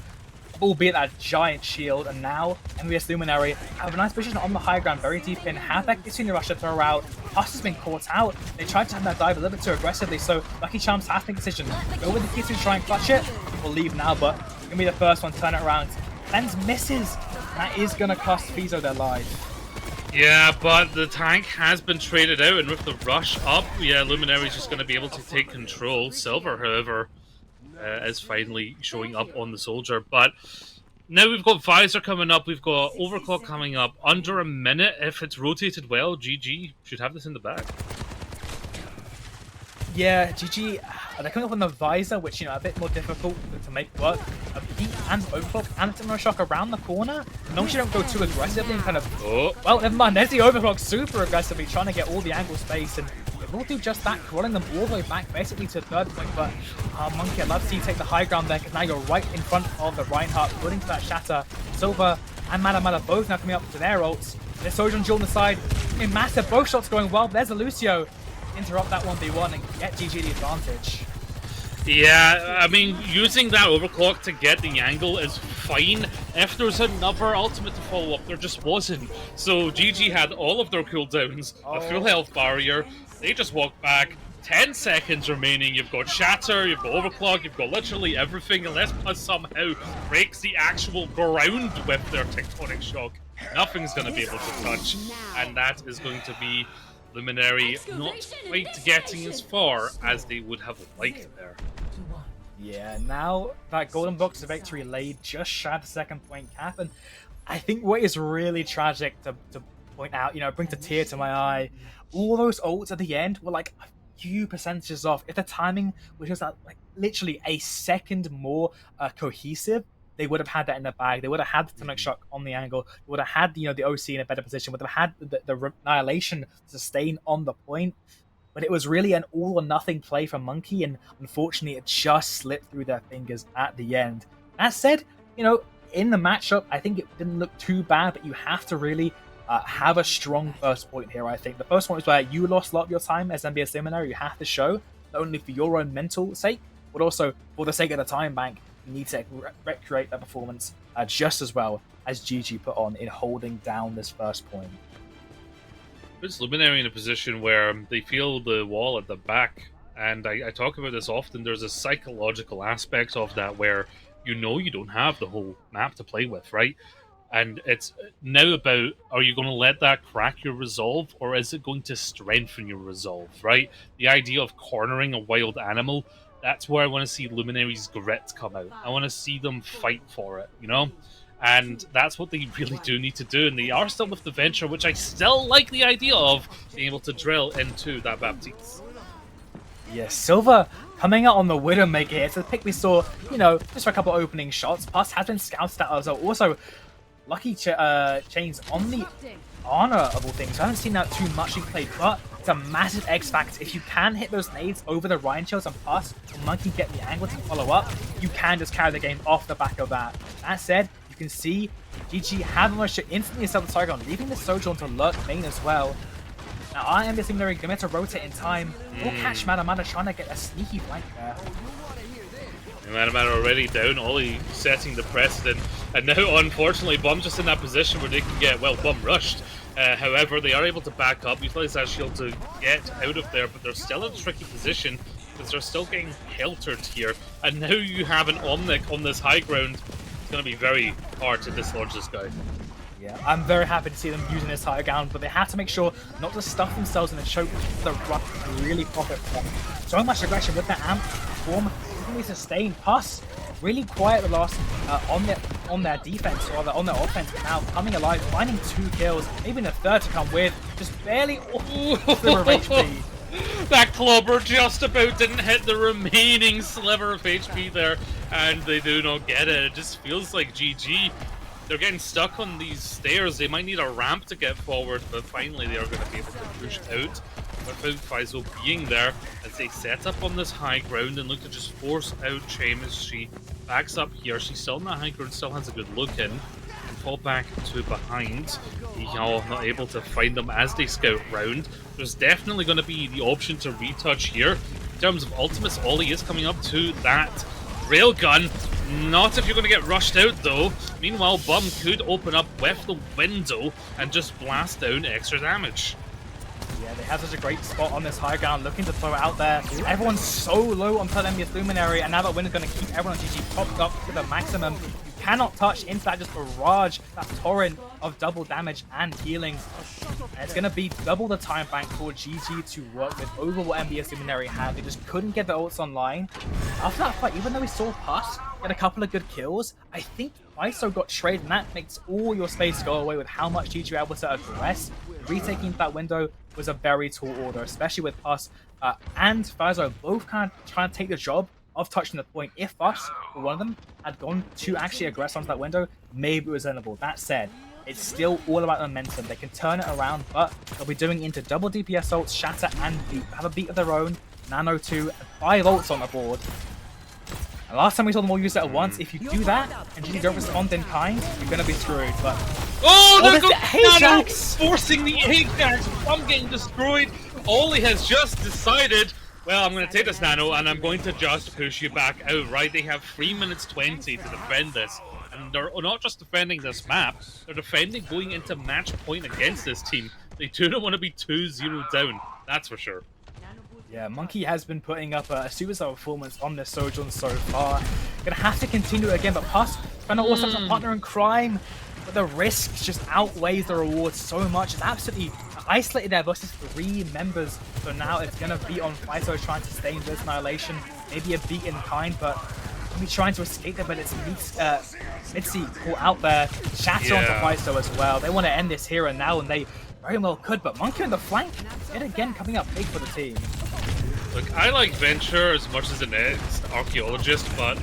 albeit that giant shield. And now NBS Luminary have a nice position on the high ground, very deep in. Have that Kitsune rush to throw out. Huss has been caught out. They tried to have that dive a little bit too aggressively, so Lucky Charms has to make a decision. Go with the Kitsune, try and clutch it, or leave now, but gonna be the first one to turn it around. Cleanse misses. That is going to cost Fizo their life. Yeah, but the tank has been traded out, and with the rush up, yeah, Luminary's just going to be able to take control. Silver, however, is finally showing up on the soldier. But now we've got Visor coming up, we've got Overclock coming up. Under a minute, if it's rotated well, GG should have this in the bag. Yeah, GG, they're coming up on the Visor, which, you know, a bit more difficult to make work. A Beat and Overclock and Timber Shock around the corner. As long as you don't go too aggressively and kind of... Oh. Well, never mind, there's the Overclock super aggressively, trying to get all the angle space, and it will do just that, rolling them all the way back, basically to third point. But Monkey, I'd love to see you take the high ground there, because now you're right in front of the Reinhardt, putting to that Shatter. Silver and Mada both now coming up to their ults. There's Sojourn Duel on the side. I mean, massive, both shots going well. There's a Lucio. Interrupt that 1v1 and get GG the advantage. Yeah, I mean, using that overclock to get the angle is fine. If there's another ultimate to follow up, there just wasn't. So GG had all of their cooldowns, a full health barrier. They just walked back. 10 seconds remaining. You've got Shatter, you've got Overclock, you've got literally everything, unless Plus somehow breaks the actual ground with their Tectonic Shock. Nothing's going to be able to touch, and that is going to be Luminary not quite getting as far as they would have liked there. Yeah, now that golden box of victory laid just shy of the second point cap, and I think what is really tragic to point out, you know, brings a tear to my eye, all those ults at the end were like a few percentages off. If the timing was just like literally a second more cohesive, they would have had that in the bag. They would have had the Tonic Shock on the angle. They would have had, you know, the OC in a better position. Would have had the Annihilation sustain on the point. But it was really an all or nothing play from Monkey, and unfortunately, it just slipped through their fingers at the end. That said, you know, in the matchup, I think it didn't look too bad. But you have to really have a strong first point here. I think the first one is where you lost a lot of your time as NBS Luminary. You have to show not only for your own mental sake, but also for the sake of the time bank. Need to recreate that performance just as well as GG put on in holding down this first point. Puts Luminary in a position where they feel the wall at the back, and I talk about this often. There's a psychological aspect of that where you know you don't have the whole map to play with, right? And it's now about, are you going to let that crack your resolve, or is it going to strengthen your resolve, right? The idea of cornering a wild animal, that's where I want to see Luminary's grit come out. I want to see them fight for it, you know? And that's what they really do need to do. And they are still with the Venture, which I still like the idea of being able to drill into that Baptiste. Yeah, Silver coming out on the Widowmaker here. It's a pick we saw, you know, just for a couple of opening shots. Plus has been scouted out as well. Also, Lucky Chains on the Honor of all things. I haven't seen that too much played, but it's a massive X factor. If you can hit those nades over the Ryan Shields and plus Monkey get the angle to follow up, you can just carry the game off the back of that. That said, you can see GG have almost to instantly sell the Targon, leaving the Sojourn to lurk main as well. Now I am missing they're going to rotate in time. We'll catch Mada trying to get a sneaky flank there. Man already down, Ollie setting the precedent, and now unfortunately Bum just in that position where they can get, well, Bum rushed. However, they are able to back up, utilize that shield to get out of there, but they're still in a tricky position because they're still getting heltered here. And now you have an Omnic on this high ground. It's going to be very hard to dislodge this guy. Yeah, I'm very happy to see them using this higher ground, but they have to make sure not to stuff themselves in a choke the rush really profit from. So much aggression with that amp form, really sustained. Plus, really quiet the last on their defense, or on their offense, but now coming alive, finding 2 kills, maybe a third to come with, just barely sliver of HP. That clubber just about didn't hit the remaining sliver of HP there, and they do not get it. It just feels like GG. They're getting stuck on these stairs. They might need a ramp to get forward, but finally they are going to be able to push out without Faisal being there as they set up on this high ground and look to just force out Seamus. She backs up here. She's still on the high ground, still has a good look in, and fall back to behind. Not able to find them as they scout round. There's definitely going to be the option to retouch here. In terms of ultimates, Ollie is coming up to that railgun. Not if you're going to get rushed out though. Meanwhile, Bum could open up with the window and just blast down extra damage. Yeah, they have such a great spot on this high ground, looking to throw it out there. Everyone's so low on NBS Luminary, and now that window's going to keep everyone on GG popped up to the maximum. You cannot touch into that just barrage, that torrent of double damage and healing. And it's going to be double the time bank for GG to work with over what NBS Luminary had. They just couldn't get the ults online. After that fight, even though we saw Puss get a couple of good kills, I think ISO got traded, and that makes all your space go away with how much GG were able to aggress. Retaking that window was a very tall order, especially with Puss and Fazo both kind of trying to take the job of touching the point. If Puss, or one of them, had gone to actually aggress onto that window, maybe it was winnable. That said, it's still all about momentum. They can turn it around, but they'll be doing into double DPS ults, Shatter and Beat. Have a beat of their own, Nano 2, and 5 ults on the board. And last time we saw them all use it at once. If you do that and you don't respond in kind, you're going to be screwed. But there goes Nano Ajax! forcing the Ajax. I'm getting destroyed. Ollie has just decided, well, I'm going to take this Nano and I'm going to just push you back out, right? They have 3 minutes 20 to defend this. And they're not just defending this map, they're defending going into match point against this team. They do not want to be 2-0 down, that's for sure. Yeah, Monkey has been putting up a suicide performance on this Sojourn so far. Gonna have to continue it again, but Puss trying to also have a partner in crime, but the risk just outweighs the reward so much. It's absolutely isolated there versus 3 members. So now it's gonna be on Faisal trying to sustain this annihilation, maybe a beat in kind, but be trying to escape there, but it's Mitzi caught out there, Shatter onto Faisal as well. They want to end this here and now, and they very well could, but Monkey on the flank, yet again coming up big for the team. Look, I like Venture as much as the next archaeologist, but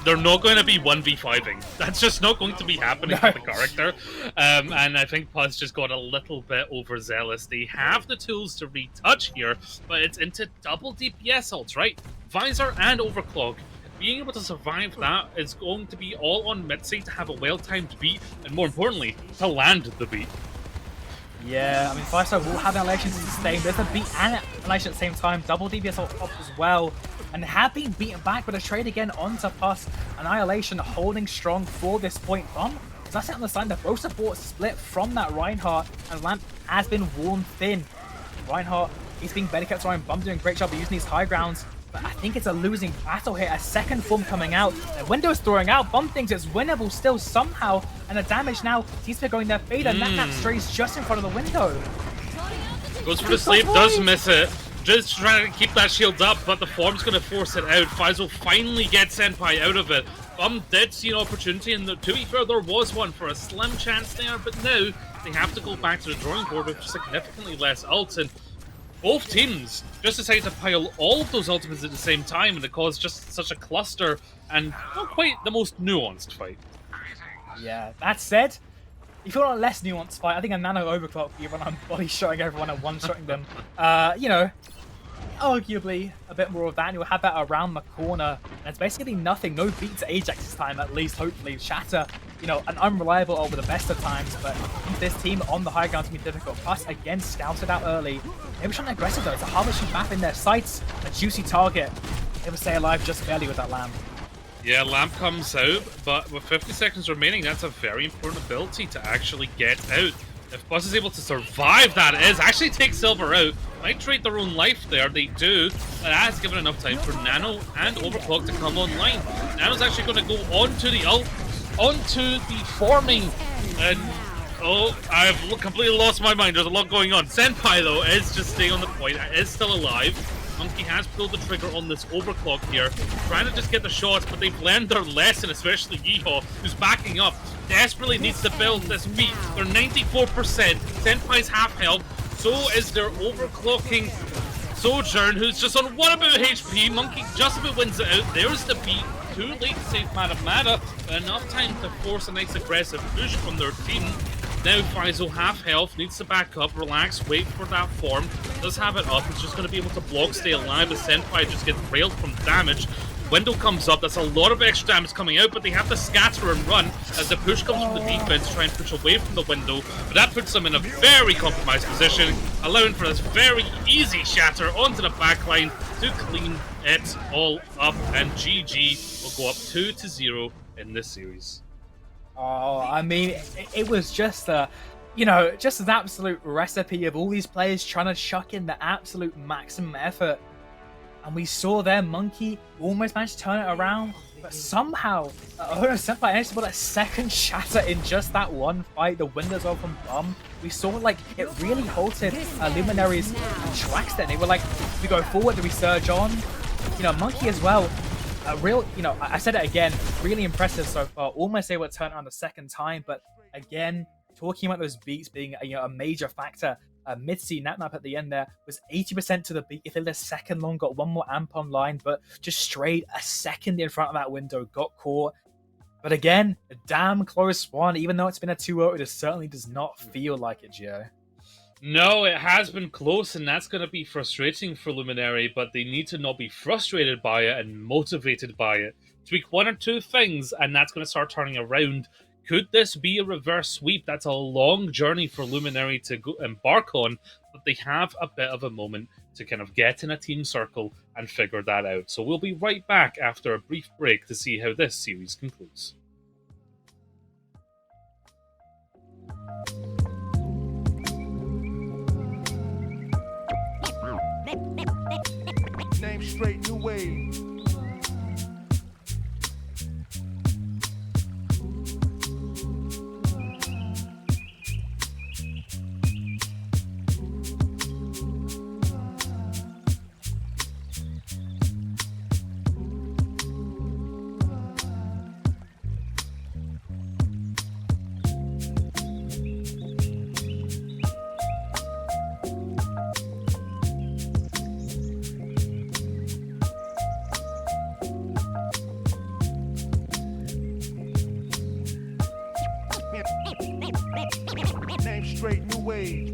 they're not going to be 1v5ing. That's just not going to be happening with the character. And I think Puss just got a little bit overzealous. They have the tools to retouch here, but it's into double DPS ults, right? Visor and Overclock. Being able to survive that is going to be all on Mitzi to have a well-timed beat, and more importantly, to land the beat. Yeah, I mean, Faisal will have Annihilation to sustain. There's a beat and Annihilation at the same time. Double DPS ult up as well. And have been beaten back with a trade again onto Puss. Annihilation holding strong for this point. Bum, as I sit on the side, the both supports split from that Reinhardt, and Lamp has been worn thin. Reinhardt, he's being better kept around. Bum doing a great job of using these high grounds. But I think it's a losing battle here. A second form coming out. The window's throwing out. Bum thinks it's winnable still somehow. And the damage now seems to be going their fade. And that strays just in front of the window. Goes for the sleep, does miss it. Just trying to keep that shield up, but the form's going to force it out. Faisal finally gets Senpai out of it. Bum did see an opportunity, and to be fair, there was one for a slim chance there. But now they have to go back to the drawing board with significantly less ults. And both teams just decided to pile all of those ultimates at the same time, and it caused just such a cluster and not quite the most nuanced fight. Yeah, that said, if you want a less nuanced fight, I think a Nano Overclock, even I'm body shotting everyone and one-shotting them, you know, arguably a bit more of that, and you'll have that around the corner, and it's basically nothing. No beat to Ajax this time, at least, hopefully. Shatter, you know, an unreliable over the best of times, but this team on the high ground can be difficult. Plus, again, scouted out early. They were trying to aggressive though. It's a harvesting map in their sights, a juicy target. They will stay alive just barely with that Lamp. Yeah, Lamp comes out, but with 50 seconds remaining, that's a very important ability to actually get out. If Buzz is able to survive that, is actually take Silver out. Might trade their own life there, they do. But that has given enough time for Nano and Overclock to come online. Nano's actually going to go onto the ult, onto the forming, and Oh, I've completely lost my mind. There's a lot going on. Senpai, though, is just staying on the point. Is still alive. Monkey has pulled the trigger on this overclock here, trying to just get the shots, but they've learned their lesson, especially Yeehaw, who's backing up. Desperately needs to build this beat. They're 94%. Senpai's half health. So is their overclocking Sojourn, who's just on 1 about HP. Monkey just about wins it out. There's the beat. Too late to save Mata, but enough time to force a nice aggressive push from their team. Now Faizo half health, needs to back up, relax, wait for that form. Does have it up, he's just going to be able to block, stay alive as Senpai just gets railed from damage. Window comes up, that's a lot of extra damage coming out, but they have to scatter and run as the push comes from the defense, try and push away from the window. But that puts them in a very compromised position, allowing for this very easy shatter onto the backline to clean it all up, and GG will go up 2-0 in this series. Oh, I mean, it was just just an absolute recipe of all these players trying to chuck in the absolute maximum effort. And we saw there Monkey almost managed to turn it around, but somehow Senpai managed to put a second shatter in just that one fight. The windows off from Bum. We saw like it really halted Luminary's tracks there. They were like, do we go forward? Do we surge on? Monkey as well. I said it again, really impressive so far. Almost able to turn it on the second time, but again, talking about those beats being a major factor. Mid-C nap at the end there was 80% to the beat. If it had a second long, got one more amp online, but just strayed a second in front of that window, got caught. But again, a damn close one. Even though it's been a 2-0, it certainly does not feel like it, Gio. No, it has been close, and that's going to be frustrating for Luminary, but they need to not be frustrated by it and motivated by it. Tweak one or two things, and that's going to start turning around. Could this be a reverse sweep? That's a long journey for Luminary to embark on, but they have a bit of a moment to kind of get in a team circle and figure that out. So we'll be right back after a brief break to see how this series concludes. Name straight, new wave. Name straight, new wave.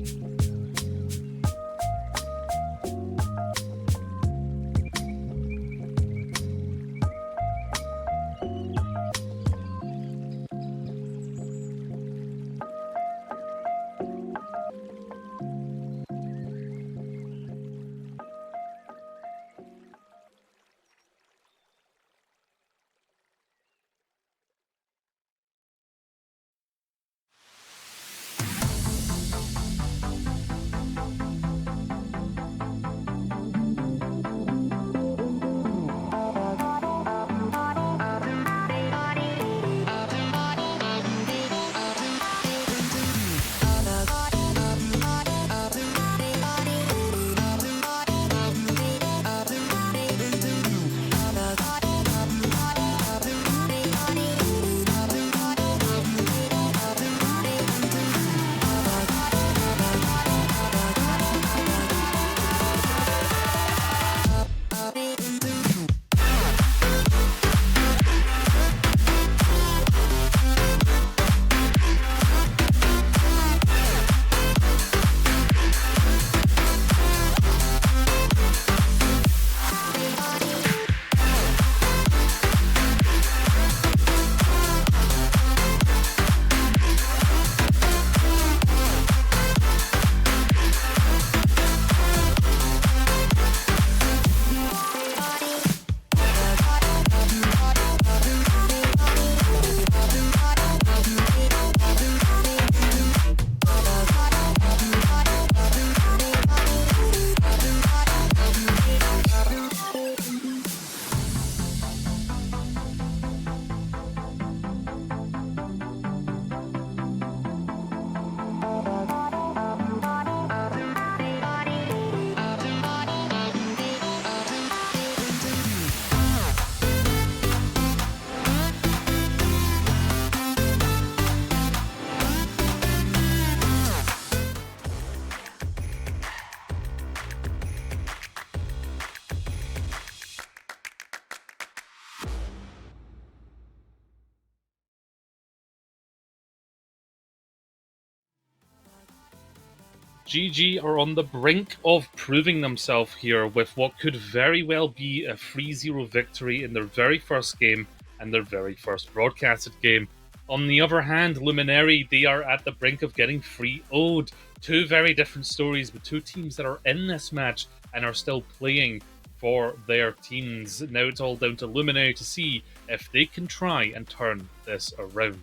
GG are on the brink of proving themselves here with what could very well be a 3-0 victory in their very first game and their very first broadcasted game. On the other hand, Luminary, they are at the brink of getting 3-0'd. Two very different stories with two teams that are in this match and are still playing for their teams. Now it's all down to Luminary to see if they can try and turn this around.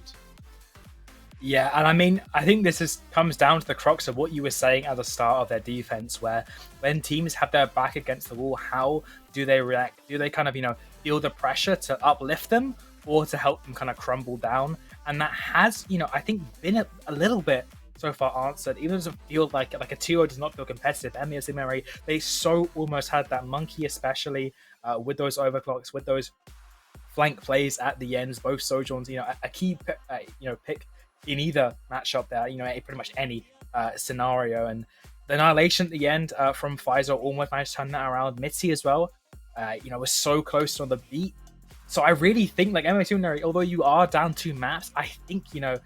Yeah, and I mean, I think this comes down to the crux of what you were saying at the start of their defense, where when teams have their back against the wall, how do they react? Do they kind of, feel the pressure to uplift them or to help them kind of crumble down? And that has, I think, been a little bit so far answered. Even though it feels like a 2-0 does not feel competitive, NBS Luminary, they so almost had that monkey, especially with those overclocks, with those flank plays at the ends, both Sojourns, a key, pick in either matchup there, pretty much any scenario. And the annihilation at the end from Pfizer almost managed to turn that around. Mitzi as well, was so close on the beat. So I really think, like, NBS Luminary, although you are down 2 maps, I think, to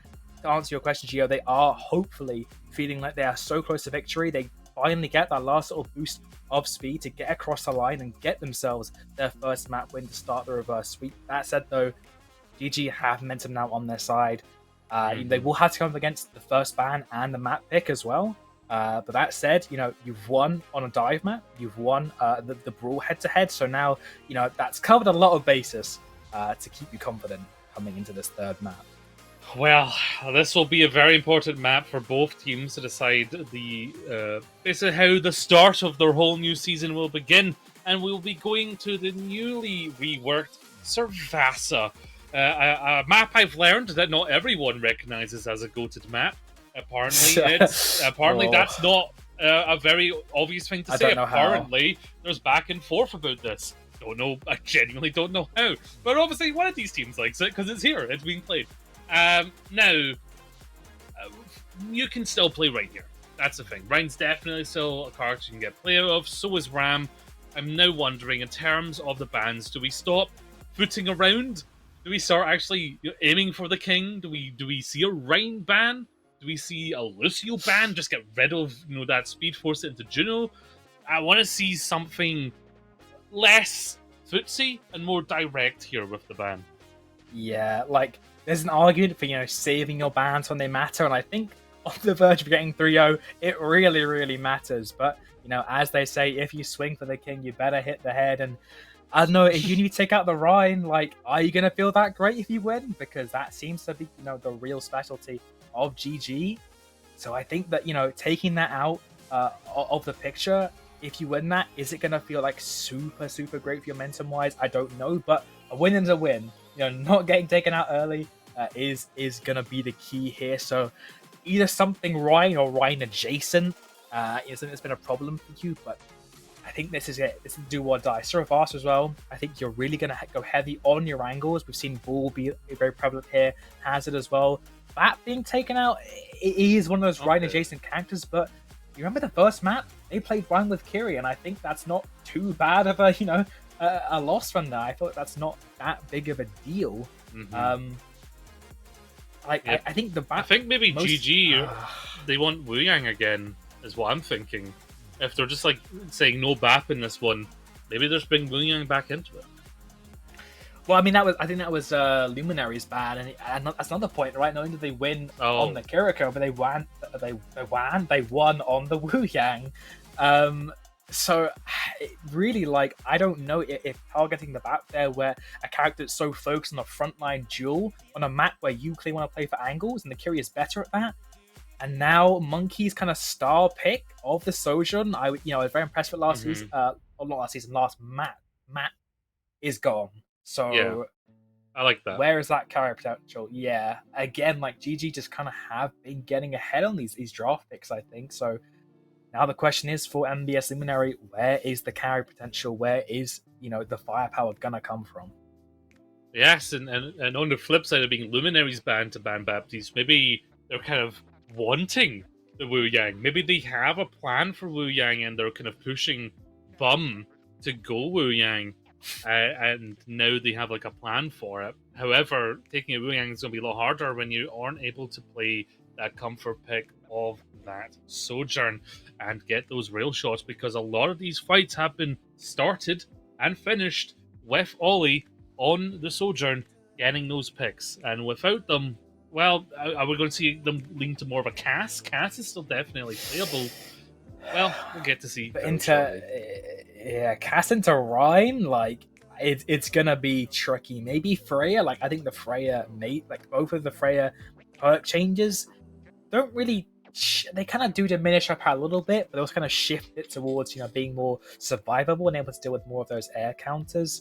answer your question, Gio, they are hopefully feeling like they are so close to victory. They finally get that last little boost of speed to get across the line and get themselves their first map win to start the reverse sweep. That said, though, GG have momentum now on their side. They will have to come up against the first ban and the map pick as well. But that said, you've won on a dive map. You've won the brawl head-to-head. So now, that's covered a lot of bases to keep you confident coming into this third map. Well, this will be a very important map for both teams to decide basically how the start of their whole new season will begin. And we'll be going to the newly reworked Servasa. A map I've learned that not everyone recognizes as a goated map. Apparently, that's not a very obvious thing to say. Apparently, there's back and forth about this. Don't know. I genuinely don't know how. But obviously, one of these teams likes it because it's here. It's being played. Now, you can still play Ryan here. That's the thing. Ryan's definitely still a character you can get play out of. So is Ram. I'm now wondering, in terms of the bans, do we stop footing around? Do we start actually aiming for the king? Do we see a Ryan ban? Do we see a Lucio ban? Just get rid of that speed, force it into Juno. I want to see something less footsie and more direct here with the ban. Yeah, like there's an argument for saving your bans when they matter, and I think on the verge of getting 3-0, it really, really matters. But as they say, if you swing for the king, you better hit the head. And I don't know, if you need to take out the Rhine, like, are you going to feel that great if you win? Because that seems to be, the real specialty of GG. So I think that, taking that out of the picture, if you win that, is it going to feel like super, super great for your momentum-wise? I don't know, but a win is a win. Not getting taken out early is going to be the key here. So either something Rhine or Rhine adjacent isn't it's been a problem for you, but I think this is it. This is do or die. So fast as well. I think you're really going to go heavy on your angles. We've seen Bull be very prevalent here. Hazard as well. Bat being taken out, it is one of those Ryan adjacent characters, but you remember the first map? They played Ryan with Kiri, and I think that's not too bad of a loss from there. I thought that's not that big of a deal. Mm-hmm. I think the I think maybe GG, they want Wu Yang again, is what I'm thinking. If they're just saying no BAP in this one, maybe they're just bring Wu Yang back into it. Well, I mean, I think that was Luminary's bad, and that's another point, right? Not only did they win on the Kiriko, but they won on the Wu Yang. So really, I don't know if targeting the back there, where a character that's so focused on the frontline duel on a map where you clearly want to play for angles, and the Kiri is better at that. And now Monkey's kind of star pick of the Sojourn, I was very impressed with last season. Last map is gone. So yeah, I like that. Where is that character potential? Yeah, again, GG just kind of have been getting ahead on these draft picks, I think. So now the question is for NBS Luminary, where is the carry potential? Where is the firepower gonna come from? Yes, and on the flip side of being Luminary's ban to ban Baptiste, maybe they're kind of wanting the Wu Yang. Maybe they have a plan for Wu Yang and they're kind of pushing Bum to go Wu Yang, and now they have a plan for it. However, taking a Wu Yang is going to be a lot harder when you aren't able to play that comfort pick of that Sojourn and get those rail shots, because a lot of these fights have been started and finished with Ollie on the Sojourn getting those picks. And without them, well, are we going to see them lean to more of a Cass? Cass is still definitely playable. Well, we'll get to see. But Cass into Rhine, like, it's gonna be tricky. Maybe Freya, like, I think the Freya mate, like, both of the Freya perk changes don't really, they kind of do diminish her power a little bit, but they also kind of shift it towards, you know, being more survivable and able to deal with more of those air counters.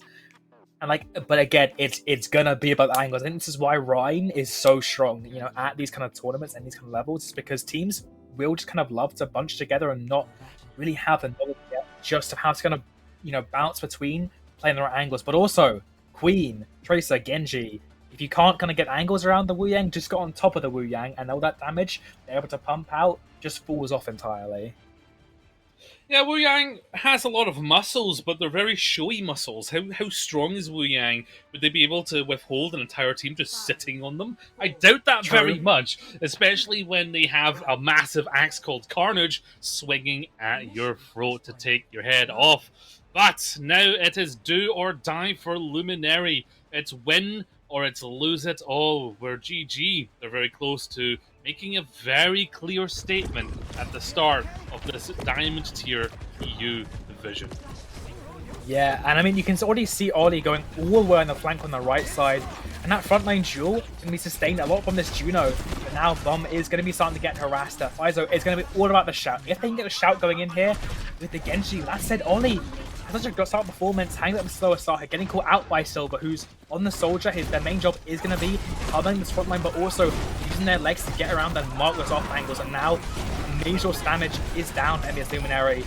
And like, but again, it's gonna be about the angles. I think this is why Rhine is so strong, you know, at these kind of tournaments and these kind of levels. It's because teams will just kind of love to bunch together and not really have the knowledge yet just of how to kind of, you know, bounce between playing the right angles. But also, Queen, Tracer, Genji, if you can't kind of get angles around the Wu Yang, just go on top of the Wu Yang, and all that damage they're able to pump out just falls off entirely. Yeah, Wu Yang has a lot of muscles, but they're very showy muscles. How strong is Wu Yang? Would they be able to withhold an entire team just sitting on them? I doubt that very much, especially when they have a massive axe called Carnage swinging at your throat to take your head off. But now it is do or die for Luminary. It's win or it's lose it all. We're GG. They're very close to making a very clear statement at the start of this Diamond Tier EU division. Yeah, and I mean, you can already see Ollie going all the way on the flank on the right side, and that frontline duel is going to be sustained a lot from this Juno, but now Bum is going to be starting to get harassed. Faizo is going to be all about the shout. If they can get a shout going in here with the Genji, that said, Ollie has such a good start performance, hanging up a slower start, getting caught out by Silver, who's on the Soldier. Their main job is going to be covering this front line, but also using their legs to get around and mark those off angles. And now, major damage is down NBS Luminary,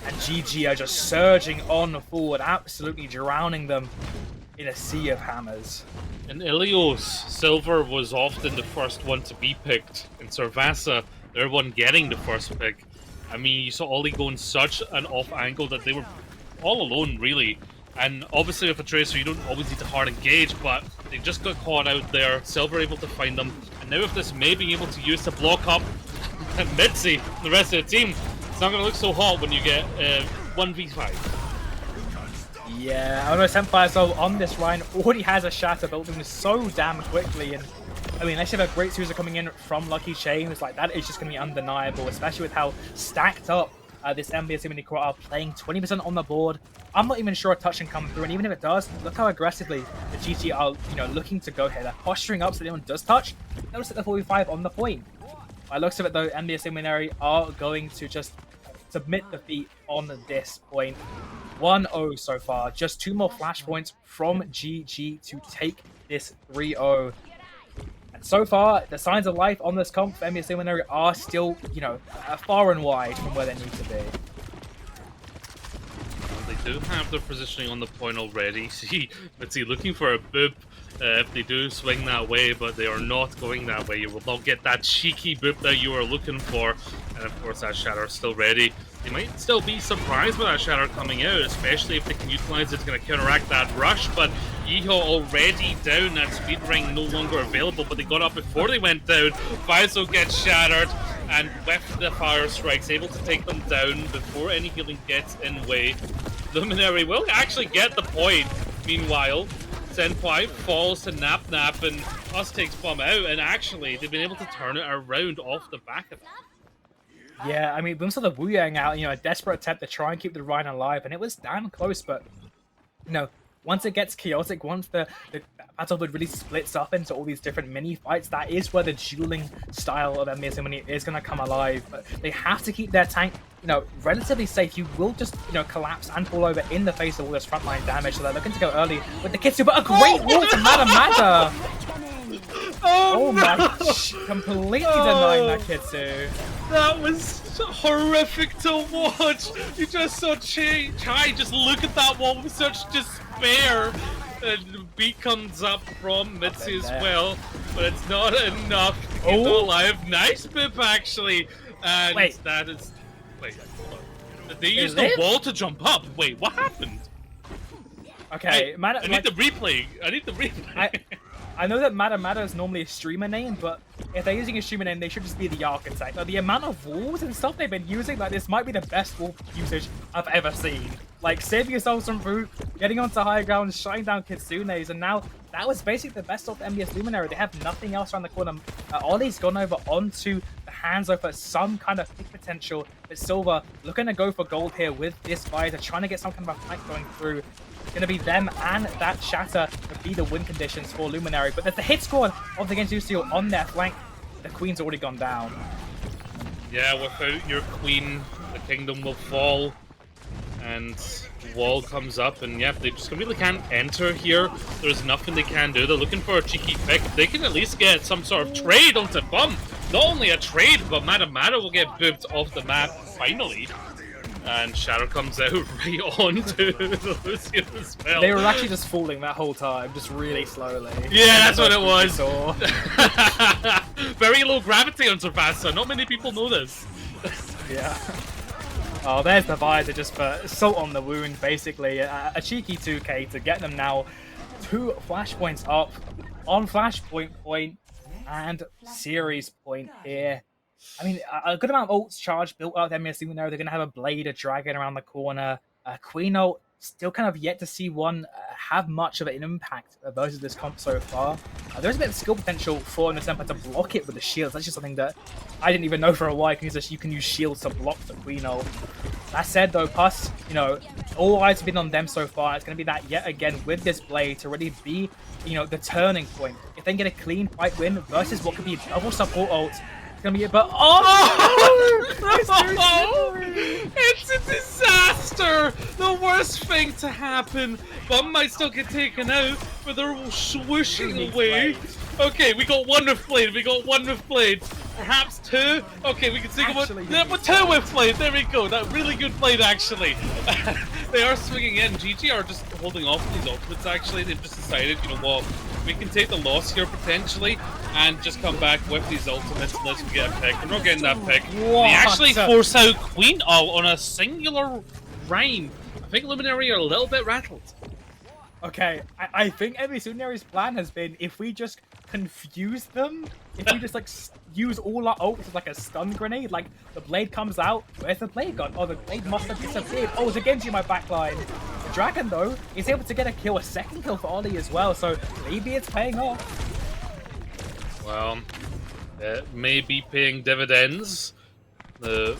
and GG are just surging on forward, absolutely drowning them in a sea of hammers. In Ilios, Silver was often the first one to be picked. In Servasa, they're one getting the first pick. I mean, you saw Ollie going such an off angle that they were all alone, really. And obviously with a Tracer, you don't always need to hard engage, but they just got caught out there. Silver able to find them. And now with this May being able to use to block up Mitzi and the rest of the team, it's not going to look so hot when you get 1v5. Yeah, I don't know, Senpai on this Rhine already has a shatter building so damn quickly, and I mean, unless you have a great user coming in from Lucky Chains, like, that is just going to be undeniable, especially with how stacked up this NBS Luminary core are, playing 20% on the board. I'm not even sure a touch can come through, and even if it does, look how aggressively the GG are, you know, looking to go here. They're posturing up so anyone does touch, they'll set the 45 on the point. By the looks of it though, NBS Luminary are going to just submit defeat on this point. 1-0 so far, just 2 more flashpoints from GG to take this 3-0. And so far, the signs of life on this comp for NBS Luminary are still, you know, far and wide from where they need to be. They do have their positioning on the point already. See, let's see, looking for a boop if they do swing that way, but they are not going that way. You will not get that cheeky boop that you are looking for. And of course, that Shatter is still ready. They might still be surprised with that Shatter coming out, especially if they can utilize it. It's going to counteract that rush, but Yeehaw already down. That speed ring no longer available, but they got up before they went down. Faizo gets shattered, and with the fire strikes, able to take them down before any healing gets in way. Luminary will actually get the point. Meanwhile, Senpai falls to Nap, and Us takes Bum out, and actually, they've been able to turn it around off the back of it. Yeah, I mean, we saw the Wu Yang out, you know, a desperate attempt to try and keep the Rhine alive, and it was damn close, but, you know, once it gets chaotic, once the battlefield really splits up into all these different mini fights, that is where the dueling style of NBS Luminary is going to come alive. But they have to keep their tank, you know, relatively safe. You will just, you know, collapse and fall over in the face of all this frontline damage, so they're looking to go early with the Kitsu, but a great wall to Matamata! Oh my gosh, completely denying that Kitsu. That was horrific to watch. You just saw Chai just look at that wall with such despair. And the beat comes up from Mitzi as well, but it's not enough to keep them alive. Nice bip, actually. And that is... Wait, hold on. They used the wall to jump up. Wait, what happened? Okay, I need the replay. I need the replay. I know that Mata is normally a streamer name, but if they're using a streamer name, they should just be the architect. Like, the amount of walls and stuff they've been using, like, this might be the best wall usage I've ever seen. Like, saving yourselves from root, getting onto high ground, shutting down Kitsunes, and now that was basically the best of NBS Luminary. They have nothing else around the corner. Ollie's gone over onto the Hanzo for some kind of big potential, but Silver looking to go for gold here with this visor, trying to get some kind of a fight going through. It's going to be them and that Shatter to be the win conditions for Luminary, but there's the hit squad of the Genji Lucio on their flank. The Queen's already gone down. Yeah, without your Queen, the kingdom will fall. And wall comes up, and yeah, they just really can't enter here. There's nothing they can do. They're looking for a cheeky pick. They can at least get some sort of trade onto Bum. Not only a trade, but Mata will get booped off the map finally. And Shadow comes out right onto Lucio as well. They were actually just falling that whole time, just really slowly. Yeah, that's what it was. Saw. Very low gravity on Survassa. Not many people know this. Yeah. Oh, there's the visor just for salt on the wound, basically. A cheeky 2k to get them now 2 flashpoints up on flashpoint point and series point here. I mean, a good amount of ults charge built up. NBS Luminary, they're going to have a blade, a dragon around the corner. Queen ult, still kind of yet to see one have much of an impact versus this comp so far. There's a bit of skill potential for Nasempa to block it with the shields. That's just something that I didn't even know for a while. You can use shields to block the Queen ult. That said, though, Puss, you know, all eyes have been on them so far. It's going to be that yet again with this blade to really be, you know, the turning point. If they can get a clean fight win versus what could be a double support ult, it's going to be it. But it's a disaster! The worst thing to happen. Bum might still get taken out, but they're all swooshing away. Okay, we got 1 with blade. Perhaps 2. Okay, we can take one. Yeah, but 2 with blade. There we go. That really good blade, actually. They are swinging in. GG are just holding off these ultimates, actually. They've just decided, you know what, we can take the loss here potentially and just come back with these ultimates unless we get a pick. We're not getting that pick. They actually force out Queen ult on a singular rhyme. I think Luminary are a little bit rattled. Okay, I think NBS Luminary's plan has been, if we just confuse them, if we just like use all our ults as like a stun grenade, like the blade comes out, where's the blade gone? Oh, the blade must have disappeared. Oh, it's a Genji in my backline. The Dragon though is able to get a kill, a second kill for Ollie as well, so maybe it's paying off. Well, it may be paying dividends. The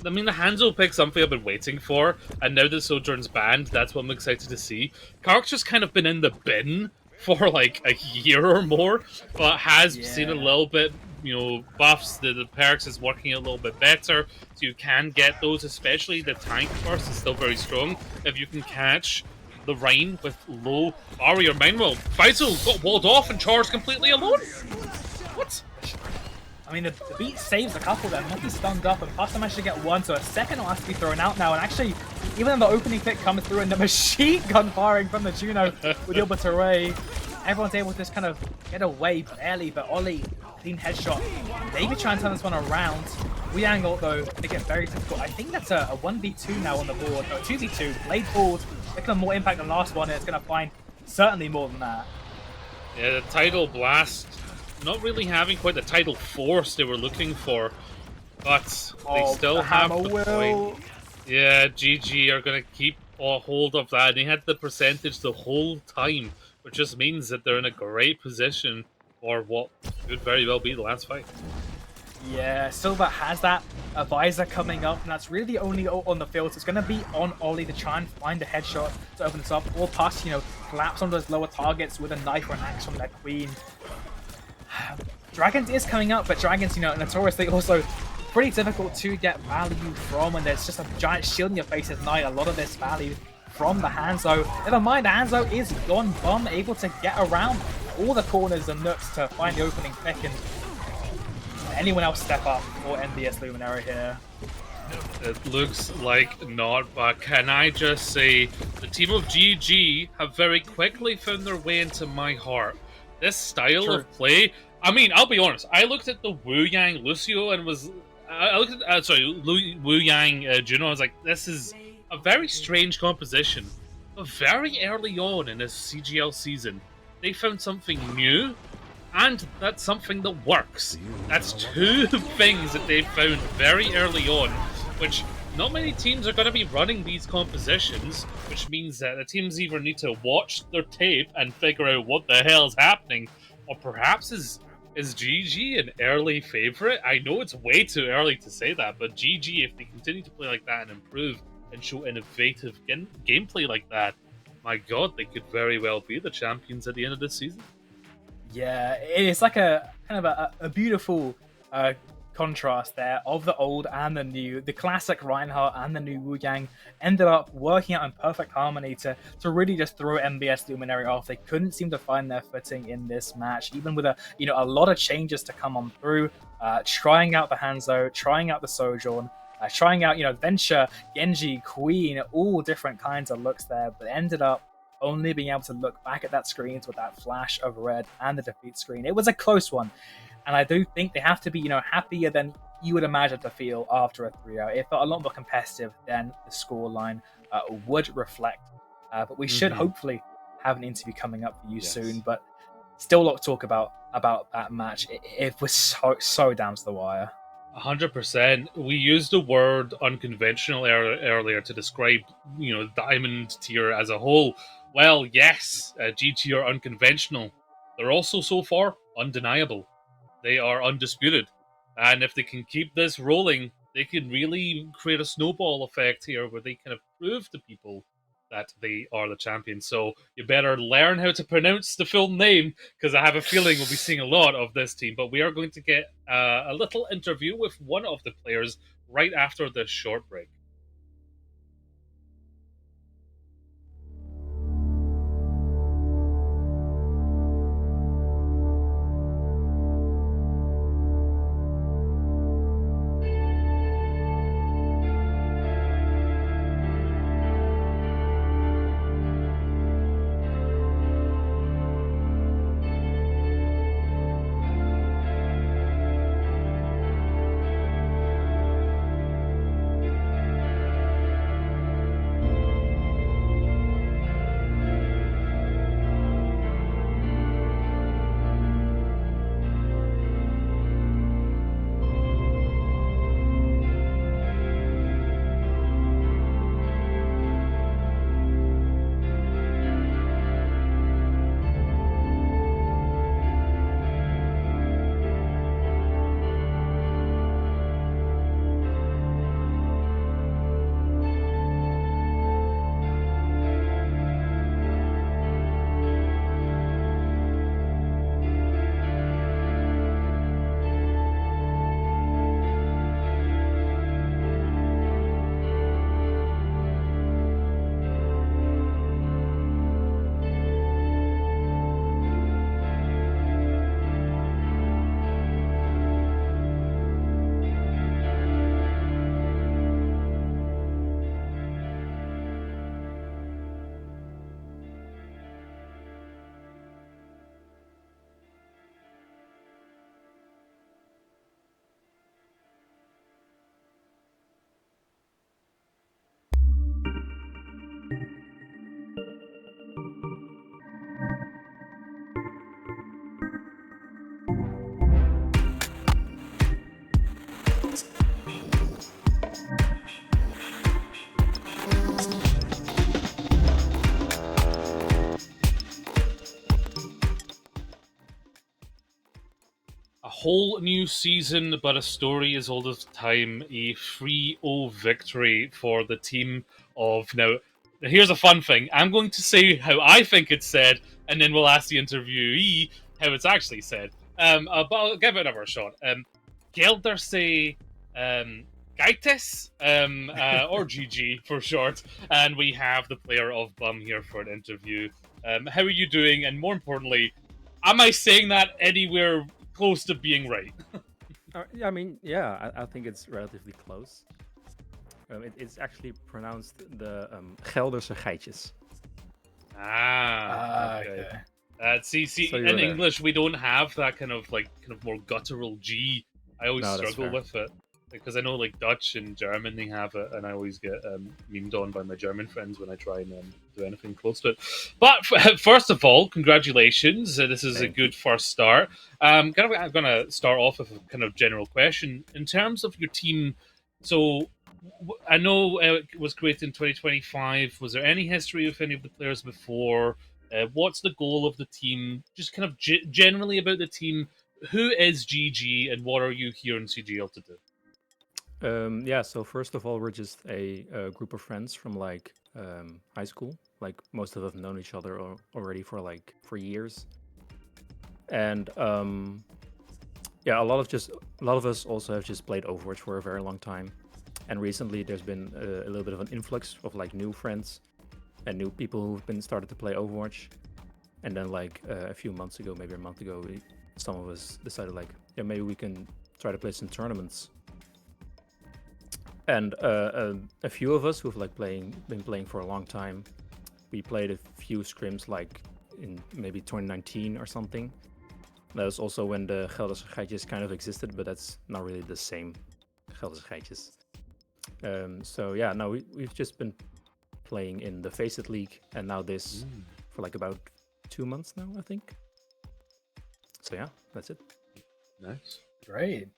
Hanzo picked something I've been waiting for, and now that Sojourn's banned, that's what I'm excited to see. Kark's just kind of been in the bin for like a year or more, but has seen a little bit, you know, buffs. The perks is working a little bit better, so you can get those, especially the tank burst is still very strong. If you can catch the Rhine with low barrier. Meanwhile, Faisal got walled off and charged completely alone. What? I mean, the beat saves a couple there. Monkey stunned up, and Pasta managed to get 1, so a second will have to be thrown out now. And actually, even though the opening pick comes through and the machine gun firing from the Juno with the Ray, everyone's able to just kind of get away barely. But Ollie, clean headshot. Maybe try and turn this one around. Weang ult though, they get very difficult. I think that's a 1v2 now on the board. No, 2v2. Blade pulled. They can have more impact than last one, and it's going to find certainly more than that. Yeah, the Tidal Blast, not really having quite the Tidal Force they were looking for, but they still have the point. Yeah, GG are going to keep a hold of that. They had the percentage the whole time, which just means that they're in a great position for what could very well be the last fight. Yeah, Silva has that visor coming up, and that's really the only ult on the field. So it's going to be on Ollie to try and find a headshot to open this up, or pass, you know, collapse on those lower targets with a knife or an axe from their Queen. Dragons is coming up, but Dragons, you know, notoriously also pretty difficult to get value from, and there's just a giant shield in your face at night. A lot of this value from the Hanzo. Never mind, the Hanzo is gone. Bum able to get around all the corners and nooks to find the opening pick, and anyone else step up for NBS Luminary here? It looks like not, but can I just say the team of GG have very quickly found their way into my heart. This style of play, I mean, I'll be honest, I looked at the Wu Yang Lucio and I looked at, Wu Yang Juno, I was like, this is a very strange composition. But very early on in this CGL season, they found something new, and that's something that works. That's two things that they found very early on, which not many teams are going to be running these compositions, which means that the teams either need to watch their tape and figure out what the hell's happening, or perhaps is GG an early favorite? I know it's way too early to say that, but GG, if they continue to play like that and improve and show innovative gameplay like that, my god, they could very well be the champions at the end of this season. Yeah, it's like a kind of a beautiful contrast there of the old and the new. The classic Reinhardt and the new Wu Yang ended up working out in perfect harmony to really just throw NBS Luminary off. They couldn't seem to find their footing in this match, even with a lot of changes to come on through. Trying out the Hanzo, trying out the Sojourn, trying out Venture, Genji, Queen, all different kinds of looks there, but ended up only being able to look back at that screens with that flash of red and the defeat screen. It was a close one, and I do think they have to be happier than you would imagine to feel after a 3-0. It felt a lot more competitive than the scoreline would reflect. But we should hopefully have an interview coming up for you soon. But still a lot to talk about that match. It was so down to the wire. 100%. We used the word unconventional earlier to describe, Diamond tier as a whole. Well, yes, GT are unconventional. They're also so far undeniable. They are undisputed. And if they can keep this rolling, they can really create a snowball effect here where they kind of prove to people that they are the champions. So you better learn how to pronounce the full name, because I have a feeling we'll be seeing a lot of this team. But we are going to get a little interview with one of the players right after this short break. Whole new season, but a story as old as time. A 3-0 victory for the team of... Now, here's a fun thing. I'm going to say how I think it's said, and then we'll ask the interviewee how it's actually said. But I'll give it another shot. Geldderse, Geitjes, or GG for short. And we have the player of Bum here for an interview. How are you doing? And more importantly, am I saying that anywhere close to being right? I mean, yeah, I think it's relatively close. It's actually pronounced the Geldderse Geitjes. Okay. See, So in English we don't have that kind of more guttural G. I always struggle with it. because I know like Dutch and German they have it, and I always get memed on by my German friends when I try and do anything close to it. But first of all, congratulations! This is a good first start. I'm gonna start off with a kind of general question in terms of your team. So I know it was created in 2025. Was there any history of any of the players before? What's the goal of the team? Just kind of generally about the team. Who is GG, and what are you here in CGL to do? Yeah, so first of all, we're just a group of friends from like high school. Like most of us have known each other already for years, and yeah, a lot of us also have just played Overwatch for a very long time. And recently, there's been a little bit of an influx of like new friends and new people who've been started to play Overwatch. And then like a few months ago, maybe a month ago, some of us decided like, yeah, maybe we can try to play some tournaments. And a few of us who've like been playing for a long time, we played a few scrims like in maybe 2019 or something. That was also when the Geldderse Geitjes kind of existed, but that's not really the same Geldderse Geitjes. So yeah, no, we've just been playing in the Faceit League, and now this for like about 2 months now, I think. So yeah, that's it. Nice. Great.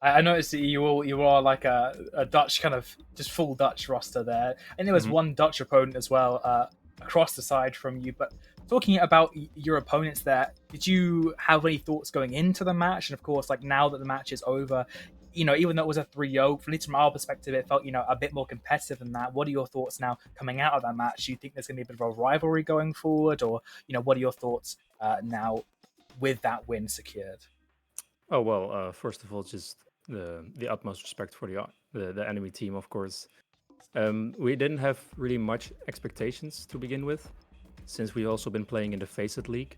I noticed that you are like a Dutch kind of just full Dutch roster there, and there was one Dutch opponent as well across the side from you. But talking about your opponents there, did you have any thoughts going into the match? And of course, like now that the match is over, you know, even though it was a 3-0, at least from our perspective, it felt, you know, a bit more competitive than that. What are your thoughts now coming out of that match? Do you think there's going to be a bit of a rivalry going forward, or you know, what are your thoughts now with that win secured? Oh well, first of all, just the utmost respect for the enemy team, of course. We didn't have really much expectations to begin with, since we've also been playing in the Faceit League,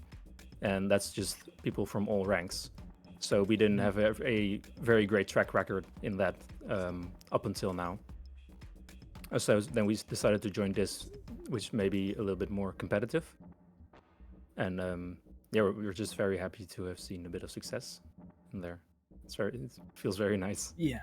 and that's just people from all ranks. So we didn't have a very great track record in that up until now. So then we decided to join this, which may be a little bit more competitive. And yeah, we're just very happy to have seen a bit of success in there. It feels very nice. Yeah.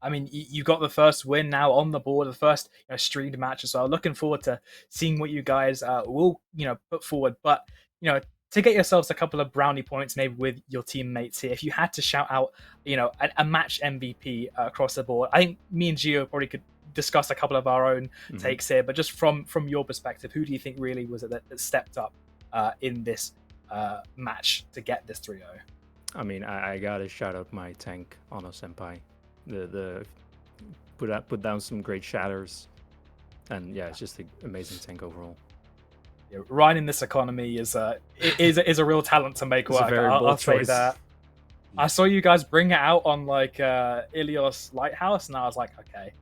I mean, you got the first win now on the board, the first streamed match as well. Looking forward to seeing what you guys will, you know, put forward. But, you know, to get yourselves a couple of brownie points maybe with your teammates here, if you had to shout out, you know, a match MVP across the board, I think me and Gio probably could discuss a couple of our own takes here. But just from your perspective, who do you think really was it that stepped up in this match to get this 3-0? I mean, I gotta shout out my tank, Ono Senpai. The put down some great shatters, and yeah, it's just an amazing tank overall. Yeah, Ryan in this economy is a real talent to make work. I'll say that. I saw you guys bring it out on like Ilios Lighthouse, and I was like, okay,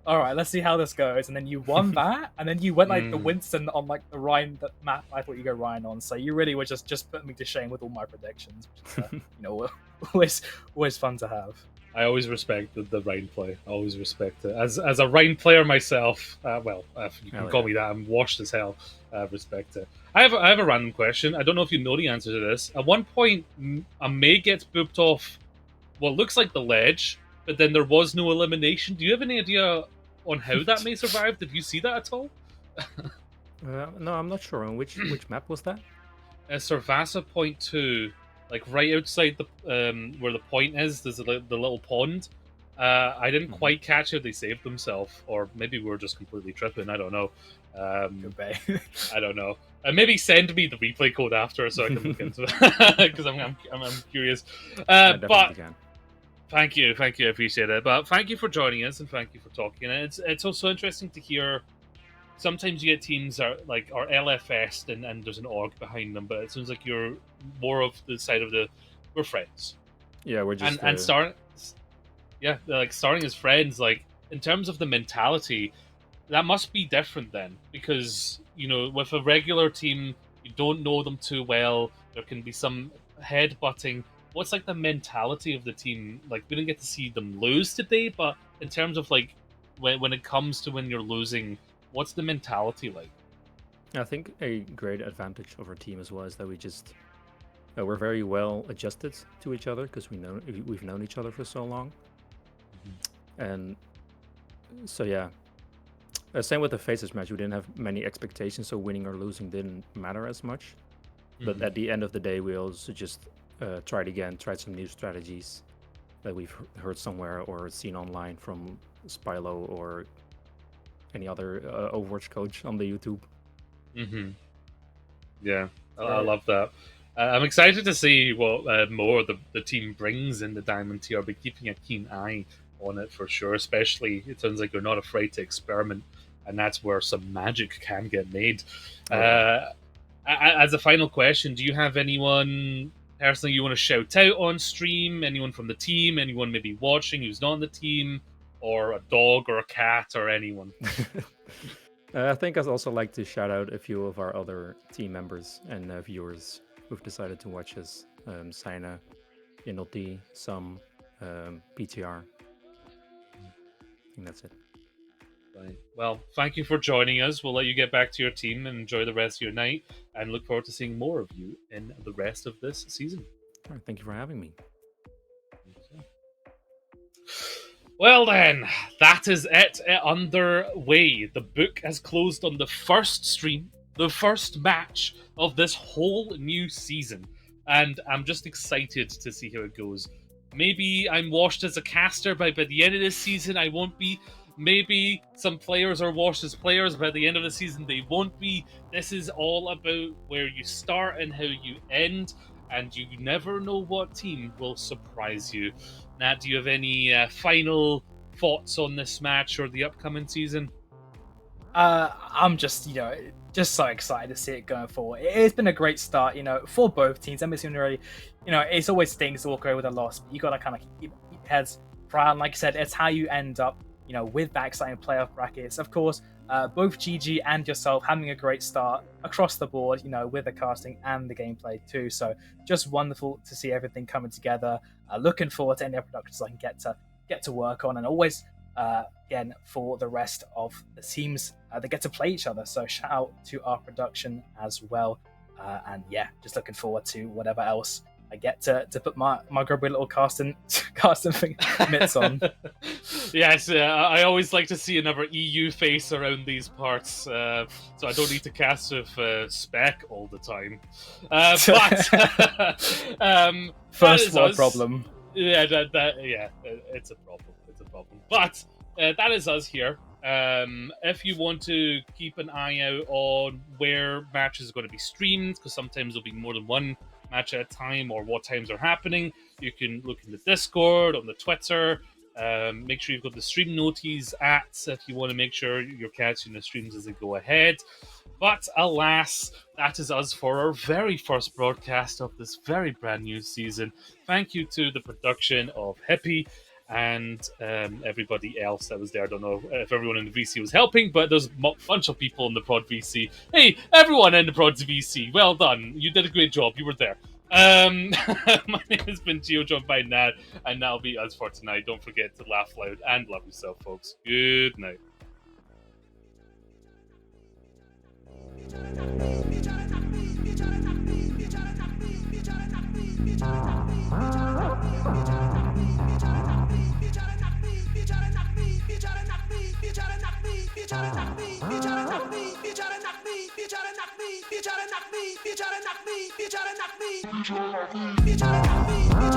all right, let's see how this goes. And then you won that, and then you went like the Winston on like the Ryan map I thought you go Ryan on. So you really were just putting me to shame with all my predictions, which is, you know, always fun to have. I always respect the Rhine play. I always respect it. As a Rhine player myself, well, you can call me that. I'm washed as hell. Respect it. I have a random question. I don't know if you know the answer to this. At one point, a May gets booped off what looks like the ledge, but then there was no elimination. Do you have any idea on how that May survived? Did you see that at all? No, I'm not sure. On which map was that? Servasa Point 2. Like right outside the where the point is, there's the little pond. I didn't quite catch it. They saved themselves, or maybe we were just completely tripping. I don't know. I don't know. Maybe send me the replay code after so I can look into it because I'm curious. But thank you, I appreciate it. But thank you for joining us and thank you for talking. And it's also interesting to hear. Sometimes you get teams are LFS and there's an org behind them, but it seems like you're more of the side of we're friends. Yeah, we're just and starting. Yeah, like starting as friends. Like in terms of the mentality, that must be different then, because you know with a regular team you don't know them too well. There can be some headbutting. What's like the mentality of the team? Like we didn't get to see them lose today, but in terms of like when it comes to when you're losing. What's the mentality like? I think a great advantage of our team as well is that we're very well adjusted to each other because we've known each other for so long. And so yeah, same with the Faces match. We didn't have many expectations, so winning or losing didn't matter as much. But at the end of the day, we also just tried again, tried some new strategies that we've heard somewhere or seen online from Spylo or any other Overwatch coach on the YouTube. Yeah, I love that. I'm excited to see what more the team brings in the Diamond tier. I'll be keeping a keen eye on it for sure, especially it sounds like you're not afraid to experiment, and that's where some magic can get made. As a final question, do you have anyone personally you want to shout out on stream? Anyone from the team? Anyone maybe watching who's not on the team? Or a dog or a cat or anyone? I think I'd also like to shout out a few of our other team members and viewers who've decided to watch us. Saina, Inolti, some, PTR. I think that's it. Right. Well, thank you for joining us. We'll let you get back to your team and enjoy the rest of your night, and look forward to seeing more of you in the rest of this season. All right, thank you for having me. Well then, that is it underway. The book has closed on the first stream, the first match of this whole new season, and I'm just excited to see how it goes. Maybe I'm washed as a caster, but by the end of this season I won't be. Maybe some players are washed as players, but at the end of the season they won't be. This is all about where you start and how you end, and you never know what team will surprise you. Nat, do you have any final thoughts on this match or the upcoming season? I'm just, just so excited to see it going forward. It's been a great start, for both teams. NBS Luminary, it's always stings to walk away with a loss, but you got to kind of keep your heads proud. And like I said, it's how you end up, with that exciting playoff brackets. Of course, both GG and yourself having a great start across the board, with the casting and the gameplay too. So just wonderful to see everything coming together. Looking forward to any other productions I can get to work on, and always again for the rest of the teams that get to play each other. So shout out to our production as well, and yeah, just looking forward to whatever else I get to put my grubby little casting mitts on. Yes, I always like to see another EU face around these parts, so I don't need to cast with spec all the time. But first world problem. Yeah, it's a problem. It's a problem. But that is us here. If you want to keep an eye out on where matches are going to be streamed, because sometimes there'll be more than one match at a time, or what times are happening, you can look in the Discord, on the Twitter. Make sure you've got the stream notice if you want to make sure you're catching the streams as they go ahead. But alas, that is us for our very first broadcast of this very brand new season. Thank you to the production of Hippie and everybody else that was there. I don't know if everyone in the VC was helping, but there's a bunch of people in the Prod VC. Hey, everyone in the Prod VC, well done. You did a great job. You were there. My name has been GeoJohn by Nat, and that'll be us for tonight. Don't forget to laugh loud and love yourself, folks. Good night. You try to knock me.